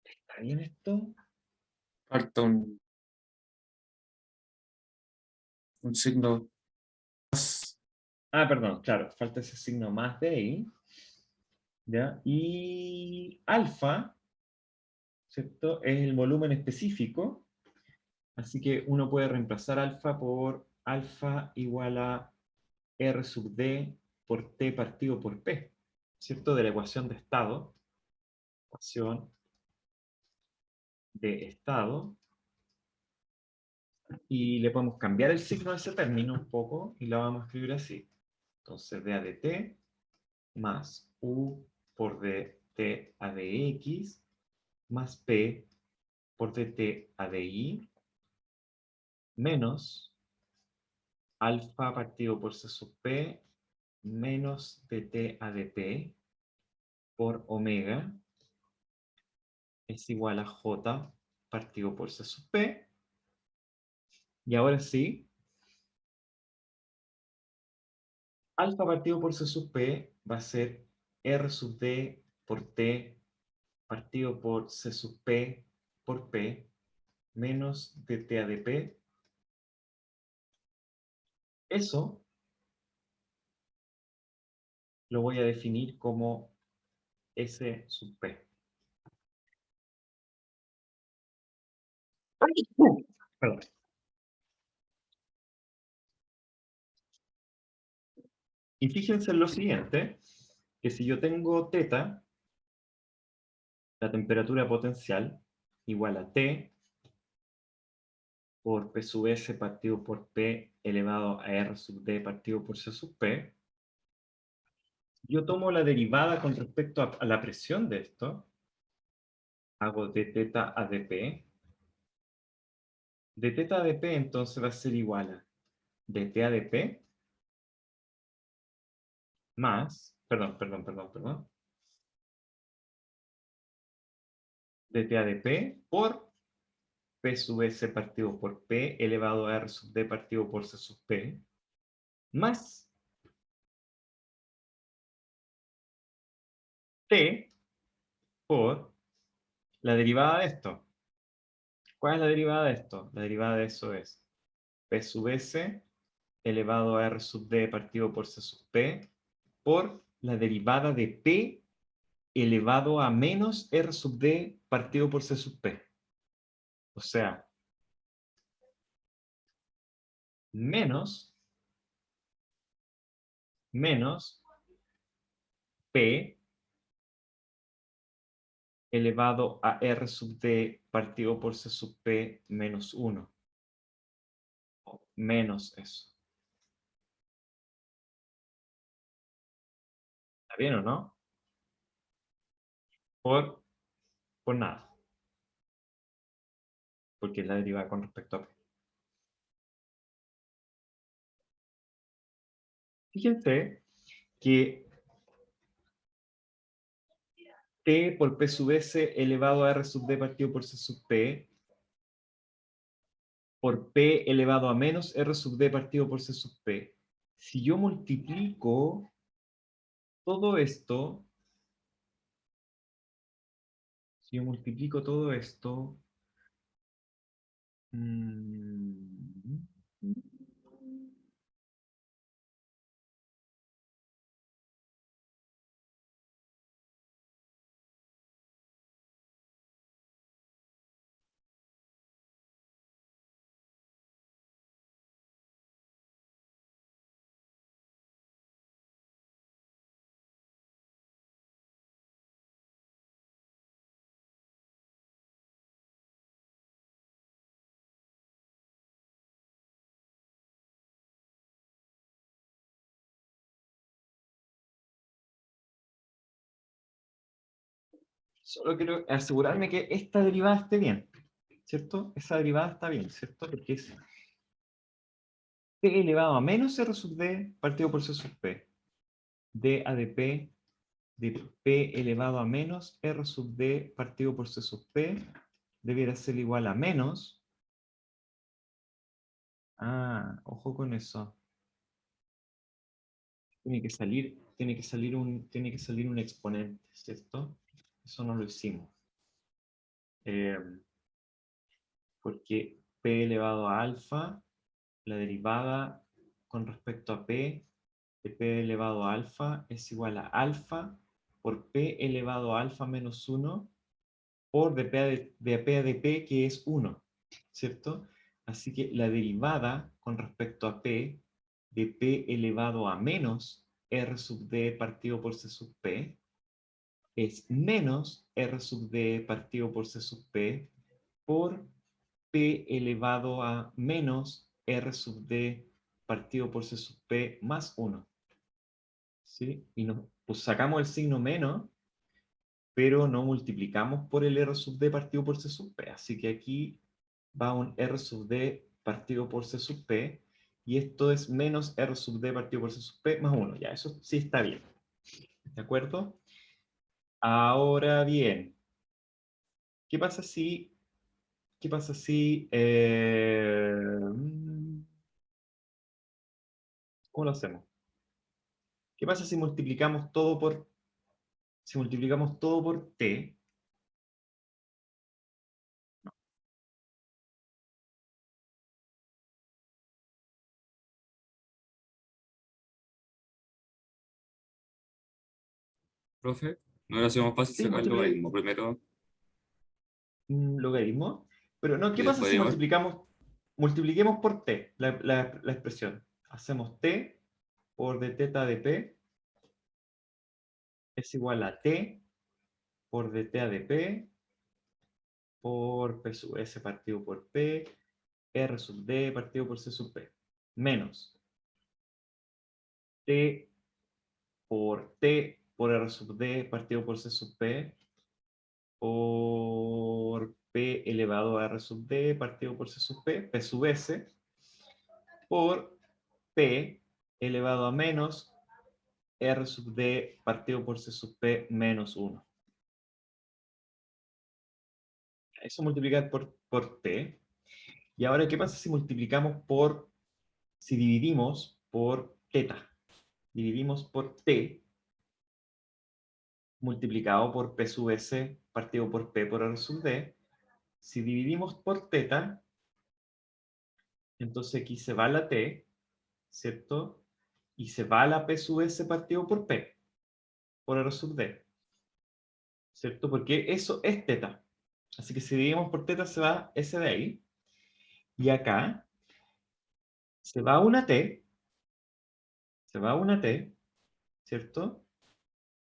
¿Está bien esto? Falta un signo más. Ah, perdón, claro, falta ese signo más de ahí. ¿Ya? Y alfa, ¿cierto? Es el volumen específico, así que uno puede reemplazar alfa por alfa igual a R sub D por T partido por P, ¿cierto? De la ecuación de estado. Ecuación de estado. Y le podemos cambiar el signo de ese término un poco y la vamos a escribir así. Entonces, d a de t más u por dt a dx más p por dt a di menos alfa partido por c sub p menos dt a dp por omega es igual a j partido por c sub p. Y ahora sí, alfa partido por c sub p va a ser r sub d por t partido por c sub p por p menos dt a dp. Eso lo voy a definir como S sub P. Perdón. Y fíjense en lo siguiente, que si yo tengo θ, la temperatura potencial, igual a T por P sub S partido por P elevado a R sub D partido por C sub P, yo tomo la derivada con respecto a la presión de esto, hago de θ a dP. De θ a dP entonces va a ser igual a dt a dP más, perdón, dt a dP por P sub S partido por P elevado a R sub D partido por C sub P, más T por la derivada de esto. ¿Cuál es la derivada de esto? La derivada de eso es P sub S elevado a R sub D partido por C sub P por la derivada de P elevado a menos R sub D partido por C sub P. O sea, menos P elevado a R sub D partido por C sub P menos 1. O menos eso. ¿Está bien o no? Por nada. Porque es la derivada con respecto a P. Fíjense que T por P sub S elevado a R sub D partido por C sub P por P elevado a menos R sub D partido por C sub P. Si yo multiplico todo esto, mm, solo quiero asegurarme que esta derivada esté bien, ¿cierto? Esa derivada está bien, ¿cierto? Porque es P elevado a menos R sub D partido por C sub P. D a dP de P elevado a menos R sub D partido por C sub P debiera ser igual a menos. Ojo con eso. Tiene que salir un exponente, ¿cierto? Eso no lo hicimos. Porque P elevado a alfa, la derivada con respecto a P de P elevado a alfa es igual a alfa por P elevado a alfa menos 1 por de P a dP, que es 1, ¿cierto? Así que la derivada con respecto a P de P elevado a menos R sub D partido por C sub P es menos R sub D partido por C sub P por P elevado a menos R sub D partido por C sub P más 1. ¿Sí? Y pues sacamos el signo menos, pero no multiplicamos por el R sub D partido por C sub P. Así que aquí va un R sub D partido por C sub P, y esto es menos R sub D partido por C sub P más 1. Ya, eso sí está bien. ¿De acuerdo? Ahora bien, ¿qué pasa si... ¿Cómo lo hacemos? ¿Qué pasa si multiplicamos todo por t? Profe, ¿no era sido más fácil Sí, sacar el multiplicar logaritmo primero? un logaritmo. Pero no, ¿qué Y pasa después si de igual, multipliquemos por t la expresión? Hacemos t por d teta de p es igual a t por d t de p por p sub s partido por p, r sub d partido por c sub p, menos t por r sub d partido por c sub p por p elevado a r sub d partido por c sub p sub s, por p elevado a menos r sub d partido por c sub p menos 1. Eso multiplicar por t. Y ahora, ¿qué pasa si multiplicamos si dividimos por teta? Dividimos por t multiplicado por p sub s partido por p por r sub d. Si dividimos por teta, entonces aquí se va la t, ¿cierto? Y se va la p sub s partido por p por r sub d, ¿cierto? Porque eso es teta. Así que si dividimos por teta se va ese de ahí. Y acá se va una t, se va una t, ¿cierto?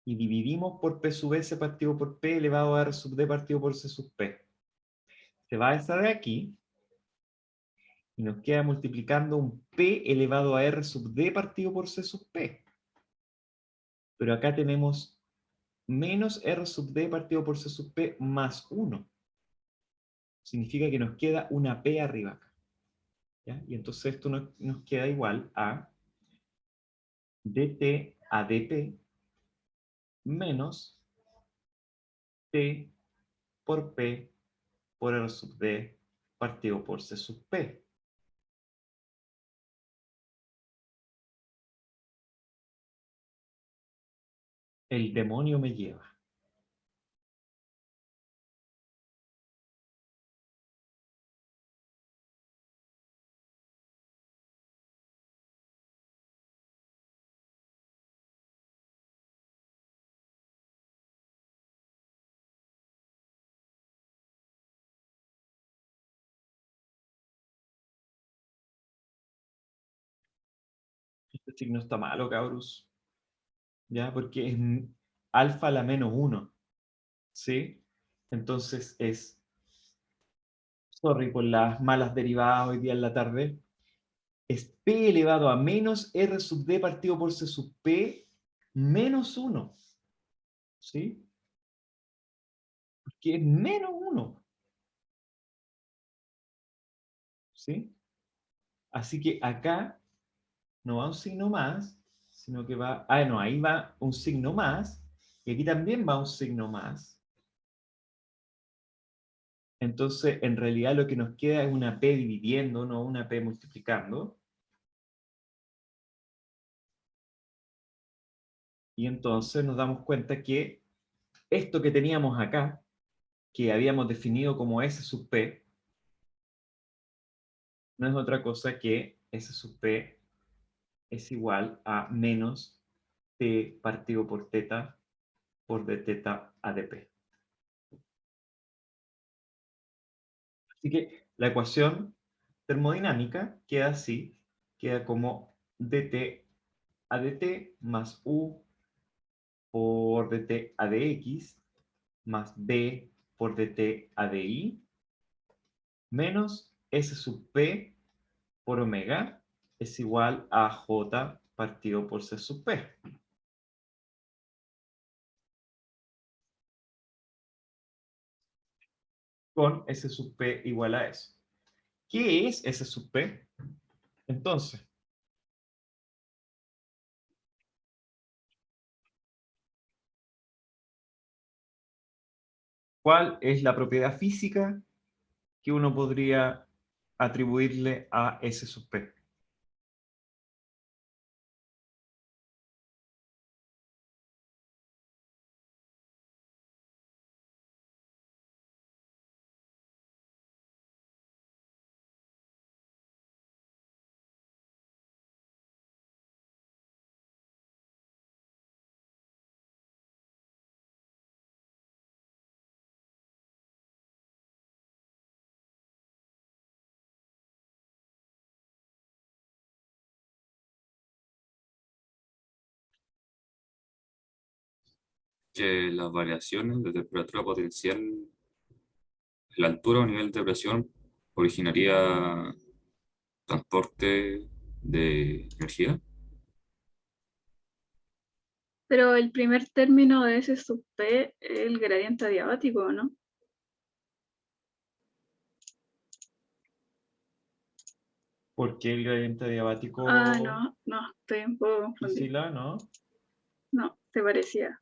Y dividimos por p sub s partido por p elevado a r sub d partido por c sub p. Se va esa de aquí y nos queda multiplicando un p elevado a r sub d partido por c sub p. Pero acá tenemos menos r sub d partido por c sub p más 1. Significa que nos queda una p arriba acá. ¿Ya? Y entonces esto nos queda igual a dt a dp menos t por p por r sub d partido por c sub p. El demonio me lleva. Este signo está malo, cabros. ¿Ya? Porque es alfa a la menos 1. ¿Sí? Entonces sorry por las malas derivadas hoy día en la tarde, es p elevado a menos r sub d partido por c sub p menos 1. ¿Sí? Porque es menos 1. ¿Sí? Así que acá no va un signo más, sino que va, no, ahí va un signo más, y aquí también va un signo más. Entonces, en realidad lo que nos queda es una p dividiendo, no una p multiplicando. Y entonces nos damos cuenta que esto que teníamos acá, que habíamos definido como S sub P, no es otra cosa que S sub P es igual a menos T partido por teta por d teta AdP. Así que la ecuación termodinámica queda así, queda como dt adt más u por dt adx más b por dt adi menos s sub p por omega es igual a j partido por c sub p. Con s sub p igual a eso. ¿Qué es s sub p? Entonces, ¿cuál es la propiedad física que uno podría atribuirle a S sub P? que las variaciones de temperatura potencial, la altura o nivel de presión originaría transporte de energía. Pero el primer término de S sub P es el gradiente adiabático, ¿no? ¿Por qué el gradiente adiabático, Ah, no, estoy un poco confundida. Priscila, no? No, te parecía.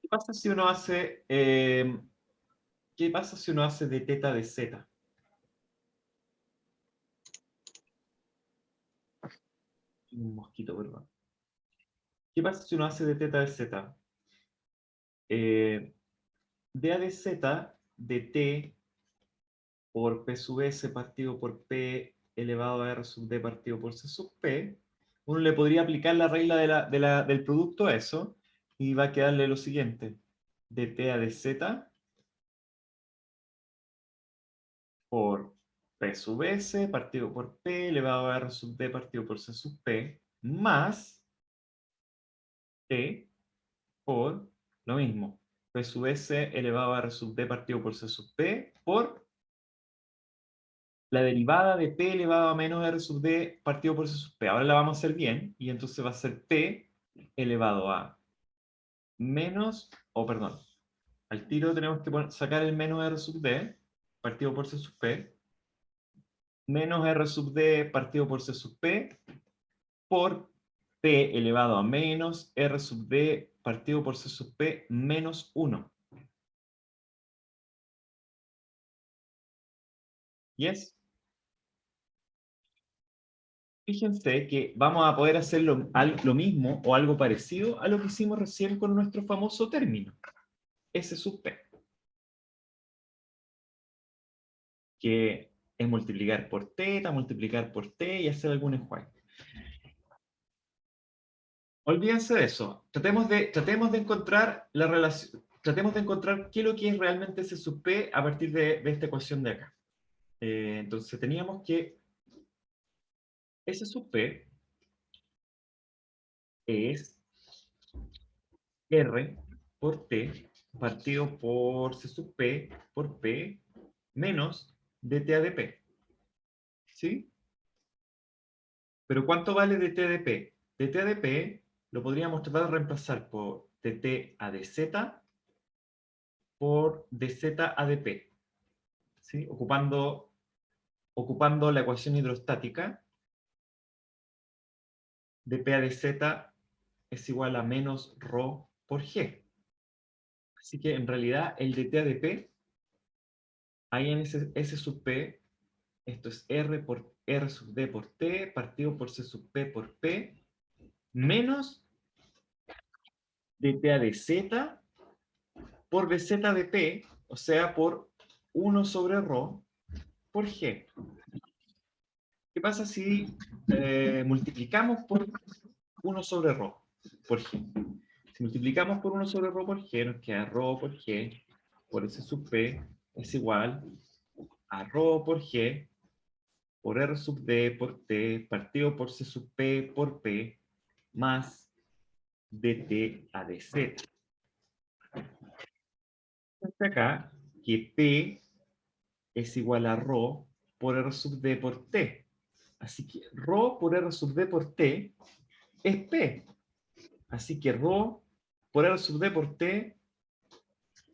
¿Qué pasa si uno hace, qué pasa si uno hace de teta de z? Un mosquito, perdón. ¿Qué pasa si uno hace de teta de z? dA de z de t por P sub S partido por P elevado a R sub D partido por C sub P, uno le podría aplicar la regla del producto a eso y va a quedarle lo siguiente. dt a de z por P sub S partido por P elevado a R sub D partido por C sub P más T por lo mismo. P sub S elevado a R sub D partido por C sub P por la derivada de P elevado a menos R sub D partido por C sub P. Ahora la vamos a hacer bien, y entonces va a ser P elevado a menos, perdón, al tiro tenemos que sacar el menos R sub D partido por C sub P, menos R sub D partido por C sub P, por P elevado a menos R sub D partido por C sub P menos 1. ¿Yes? Fíjense que vamos a poder hacer lo mismo o algo parecido a lo que hicimos recién con nuestro famoso término, S sub P, que es multiplicar por teta, multiplicar por t y hacer algún enjuague. Olvídense de eso. Tratemos de encontrar la relación, tratemos de encontrar qué es lo que es realmente S sub P a partir de esta ecuación de acá. Entonces teníamos que S sub P es R por T partido por C sub P por P menos dt a dp. ¿Sí? Pero ¿cuánto vale dt a dp? dt a dp lo podríamos tratar de reemplazar por dt a dz por dz a dp. ¿Sí? Ocupando la ecuación hidrostática, dp a dz es igual a menos ρ por g. Así que en realidad el dt a dp, ahí en S sub p, esto es R por R sub D por T partido por C sub P por P menos dt a dz por dz de P, o sea, por 1 sobre ρ por g. ¿Qué pasa si multiplicamos por 1 sobre ρ por g? Si multiplicamos por 1 sobre ρ por g, nos queda ρ por g por S sub P es igual a ρ por g por R sub D por T partido por C sub P por P más dt a dz. Hasta acá que P es igual a ρ por R sub D por T. Así que ρ por R sub D por T es P. Así que ρ por R sub D por T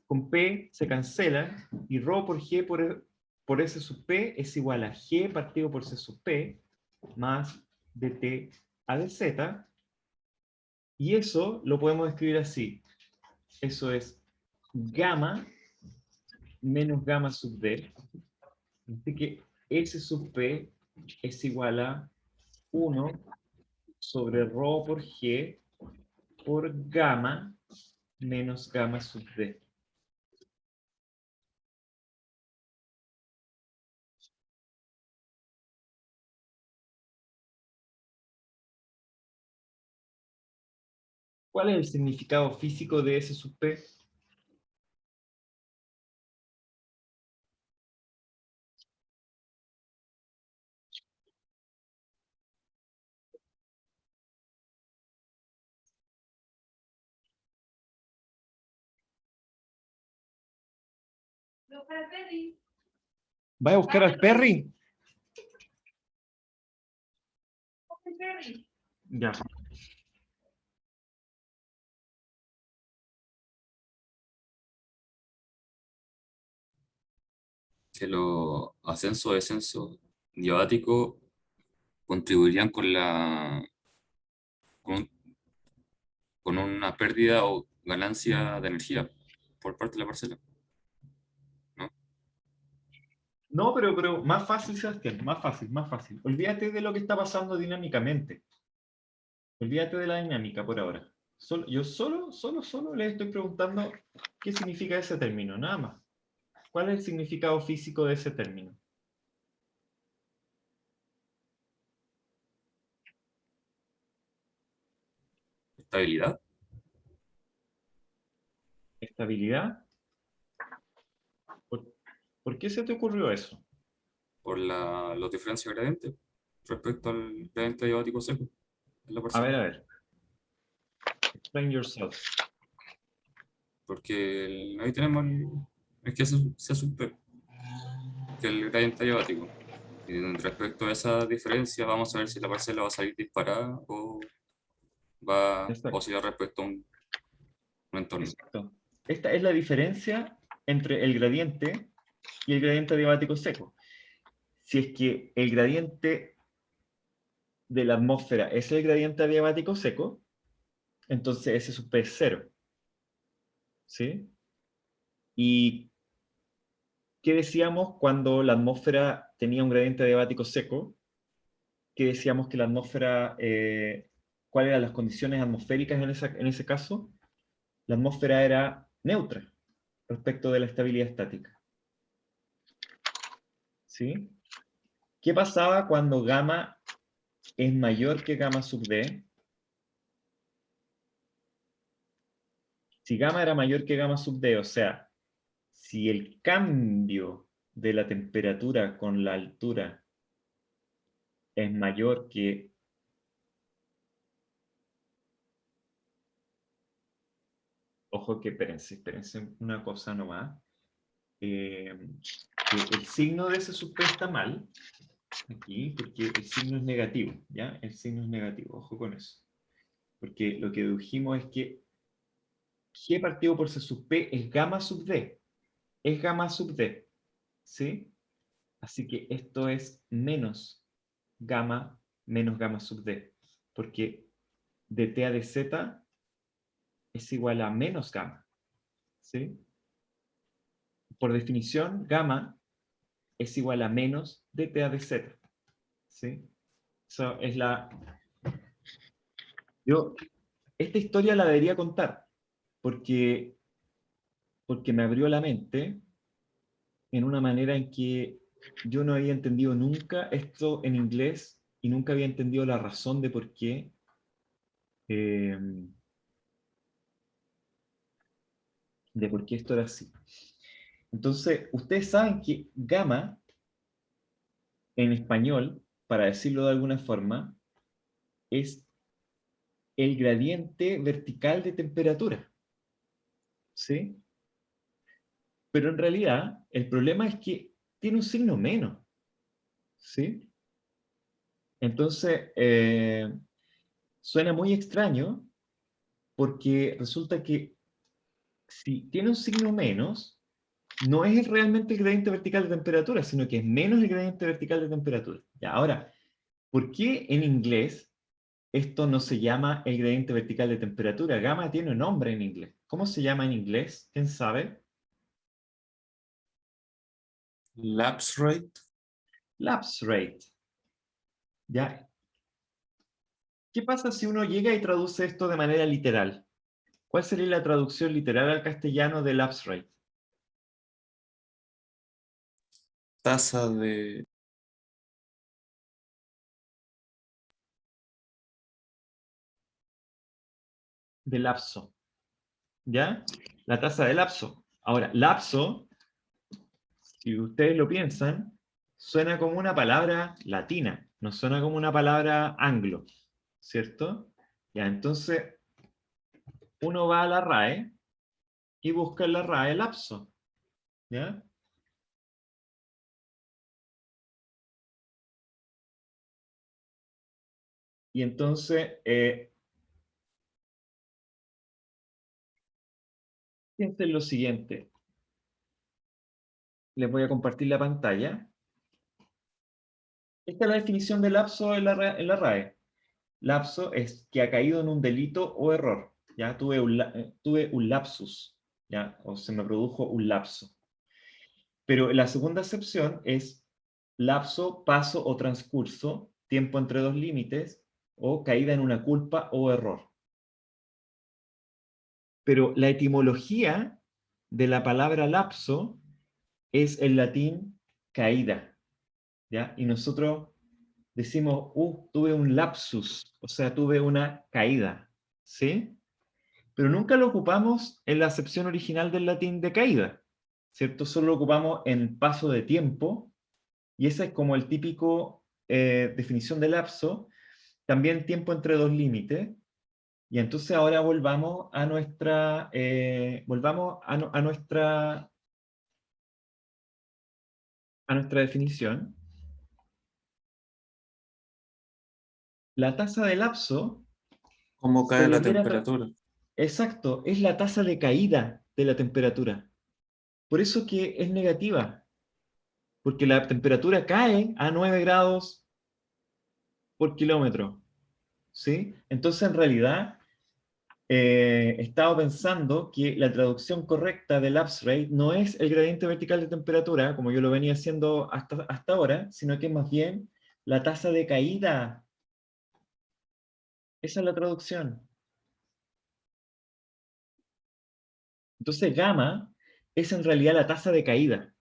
con P se cancela y ρ por G por S sub P es igual a G partido por C sub P más dt a dz. Y eso lo podemos escribir así. Eso es gamma menos gamma sub D. Así que S sub P es igual a 1 sobre ρ por G por gamma menos gamma sub D. ¿Cuál es el significado físico de S sub P? ¿Va a buscar al Perry? Ya. Que los ascensos o descensos diabáticos contribuirían con, con una pérdida o ganancia de energía por parte de la parcela, ¿no? No, pero más fácil, Sebastián, más fácil, más fácil. Olvídate de lo que está pasando dinámicamente. Olvídate de la dinámica por ahora. Yo solo le estoy preguntando qué significa ese término, nada más. ¿Cuál es el significado físico de ese término? Estabilidad ¿Estabilidad? ¿Por, por qué se te ocurrió eso? por los diferencias de gradiente respecto al gradiente diabático seco en la parcela. A ver. Explain yourself. Porque ahí tenemos es que se sube que el gradiente diabático. Y respecto a esa diferencia, vamos a ver si la parcela va a salir disparada o va a Exacto. oscilar respecto a un entorno. Exacto. Esta es la diferencia entre el gradiente y el gradiente adiabático seco. Si es que el gradiente de la atmósfera es el gradiente adiabático seco, entonces S sub P es cero. ¿Sí? ¿Y qué decíamos cuando la atmósfera tenía un gradiente adiabático seco? ¿Qué decíamos que la atmósfera, cuáles eran las condiciones atmosféricas en ese caso? La atmósfera era neutra respecto de la estabilidad estática. ¿Sí? ¿Qué pasaba cuando gamma es mayor que gamma sub D? Si gamma era mayor que gamma sub D, o sea, si el cambio de la temperatura con la altura es mayor que... Ojo que, espérense una cosa nomás. Que el signo de ese sub P está mal, aquí, porque el signo es negativo, ¿ya? El signo es negativo, ojo con eso. Porque lo que dedujimos es que G partido por C sub P es gamma sub D. Es gamma sub D, ¿sí? Así que esto es menos gamma sub D. Porque dt a dz es igual a menos gamma, ¿sí? Por definición, gamma es igual a menos dt a dz, ¿sí? Eso es la... Yo, esta historia la debería contar, porque, porque me abrió la mente en una manera en que yo no había entendido nunca esto en inglés y nunca había entendido la razón eh, de por qué esto era así. Entonces, ustedes saben que gamma, en español, para decirlo de alguna forma, es el gradiente vertical de temperatura, ¿sí? Pero en realidad, el problema es que tiene un signo menos, ¿sí? Entonces, suena muy extraño porque resulta que si tiene un signo menos, no es realmente el gradiente vertical de temperatura, sino que es menos el gradiente vertical de temperatura. Ya, ahora, ¿por qué en inglés esto no se llama el gradiente vertical de temperatura? Gamma tiene un nombre en inglés. ¿Cómo se llama en inglés? ¿Quién sabe? Lapse rate. Lapse rate. ¿Ya? ¿Qué pasa si uno llega y traduce esto de manera literal? ¿Cuál sería la traducción literal al castellano de lapse rate? Tasa de de lapso. ¿Ya? La tasa de lapso. Ahora, lapso, si ustedes lo piensan, suena como una palabra latina, no suena como una palabra anglo, ¿cierto? Ya, entonces, uno va a la RAE y busca en la RAE lapso, ¿ya? Y entonces, piensen lo siguiente. Les voy a compartir la pantalla. Esta es la definición de lapso en la RAE. Lapso es que ha caído en un delito o error. ¿Ya? Tuve un lapsus, ¿ya? O se me produjo un lapso. Pero la segunda acepción es lapso, paso o transcurso, tiempo entre dos límites, o caída en una culpa o error. Pero la etimología de la palabra lapso es el latín caída, ¿ya? Y nosotros decimos, tuve un lapsus, o sea, tuve una caída, ¿sí? Pero nunca lo ocupamos en la acepción original del latín de caída, ¿cierto? Solo lo ocupamos en paso de tiempo, y esa es como el típico definición de lapso, también tiempo entre dos límites. Y entonces ahora volvamos a nuestra, a nuestra definición. La tasa de lapso cómo se cae la debiera temperatura. exacto, es la tasa de caída de la temperatura. Por eso que es negativa, porque la temperatura cae a 9 grados por kilómetro, ¿sí? Entonces, en realidad, he estado pensando que la traducción correcta del lapse rate no es el gradiente vertical de temperatura, como yo lo venía haciendo hasta ahora, sino que es más bien la tasa de caída. Esa es la traducción. Entonces, gamma es en realidad la tasa de caída.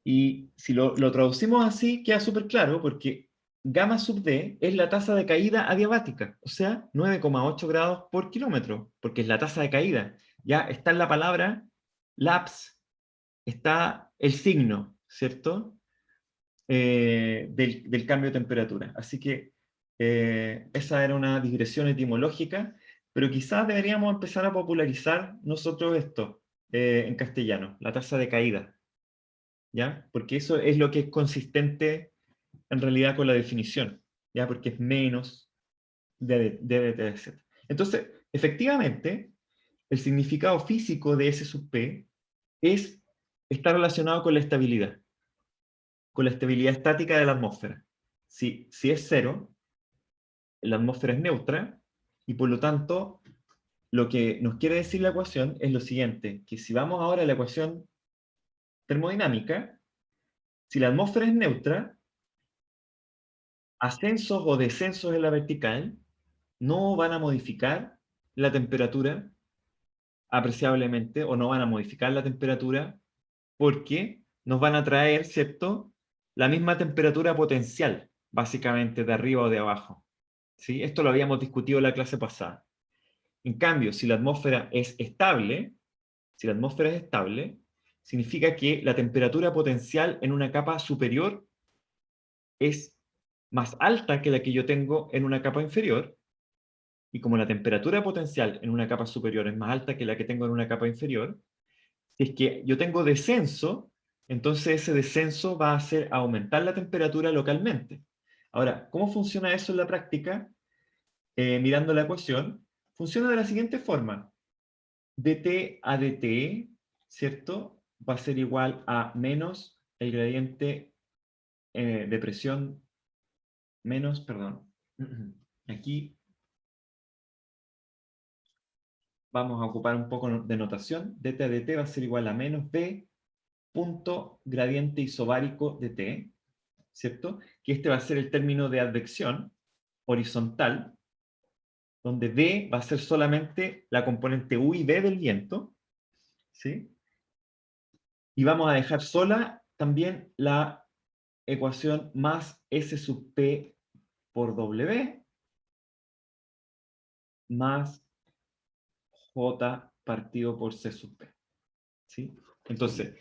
Y si lo traducimos así, queda súper claro, porque gamma sub D es la tasa de caída adiabática, o sea, 9,8 grados por kilómetro, porque es la tasa de caída. Ya está en la palabra lapse, está el signo, ¿cierto? Del cambio de temperatura. Así que esa era una digresión etimológica, pero quizás deberíamos empezar a popularizar nosotros esto en castellano, la tasa de caída. ¿Ya? Porque eso es lo que es consistente en realidad con la definición, ¿ya? Porque es menos de TZ. Entonces, efectivamente, el significado físico de S sub P está relacionado con la estabilidad estática de la atmósfera. Si es cero, la atmósfera es neutra, y por lo tanto, lo que nos quiere decir la ecuación es lo siguiente, que si vamos ahora a la ecuación termodinámica, si la atmósfera es neutra, ascensos o descensos en la vertical no van a modificar la temperatura apreciablemente, o no van a modificar la temperatura porque nos van a traer, ¿cierto?, la misma temperatura potencial, básicamente de arriba o de abajo. ¿Sí? Esto lo habíamos discutido en la clase pasada. En cambio, si la atmósfera es estable, significa que la temperatura potencial en una capa superior es más alta que la que yo tengo en una capa inferior, y como la temperatura potencial en una capa superior es más alta que la que tengo en una capa inferior, si es que yo tengo descenso, entonces ese descenso va a hacer aumentar la temperatura localmente. Ahora, ¿cómo funciona eso en la práctica? Mirando la ecuación, funciona de la siguiente forma. dt a dt, ¿cierto? Va a ser igual a menos el gradiente de presión, perdón, aquí vamos a ocupar un poco de notación. dt a dt va a ser igual a menos b punto gradiente isobárico de t, ¿cierto? Que este va a ser el término de advección horizontal, donde d va a ser solamente la componente u y v del viento, ¿sí? Y vamos a dejar sola también la ecuación más s sub p por w, más J partido por C sub P. ¿Sí? Entonces,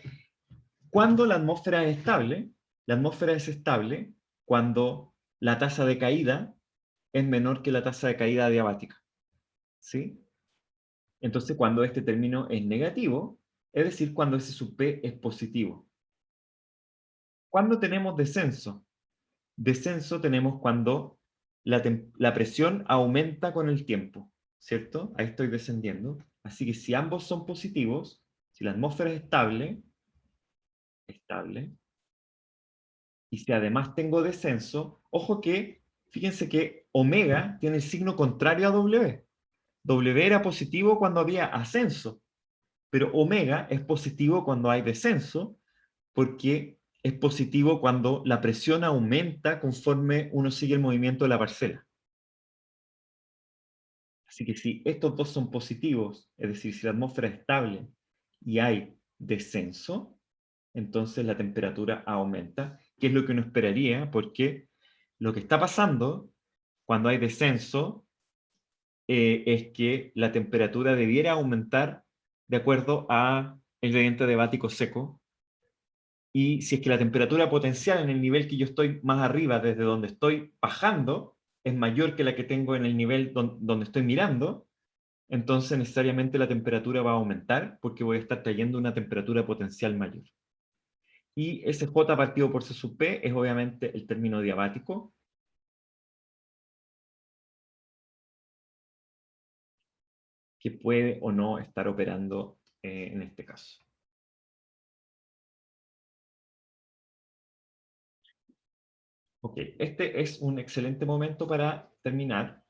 cuando la atmósfera es estable, la atmósfera es estable cuando la tasa de caída es menor que la tasa de caída adiabática. ¿Sí? Entonces, cuando este término es negativo, es decir, cuando S sub P es positivo. ¿Cuándo tenemos descenso? Descenso tenemos cuando la presión aumenta con el tiempo, ¿cierto? Ahí estoy descendiendo. Así que si ambos son positivos, si la atmósfera es estable, y si además tengo descenso, ojo que, fíjense que omega tiene el signo contrario a W. W era positivo cuando había ascenso, pero omega es positivo cuando hay descenso, porque es positivo cuando la presión aumenta conforme uno sigue el movimiento de la parcela. Así que si estos dos son positivos, es decir, si la atmósfera es estable y hay descenso, entonces la temperatura aumenta, que es lo que uno esperaría, porque lo que está pasando cuando hay descenso es que la temperatura debiera aumentar de acuerdo a el gradiente adiabático seco, y si es que la temperatura potencial en el nivel que yo estoy más arriba, desde donde estoy bajando, es mayor que la que tengo en el nivel donde estoy mirando, entonces necesariamente la temperatura va a aumentar porque voy a estar trayendo una temperatura potencial mayor. Y ese J partido por C sub P es obviamente el término diabático, que puede o no estar operando en este caso. Ok, este es un excelente momento para terminar.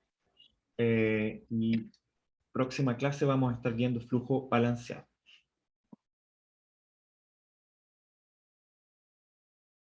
Y próxima clase vamos a estar viendo flujo balanceado.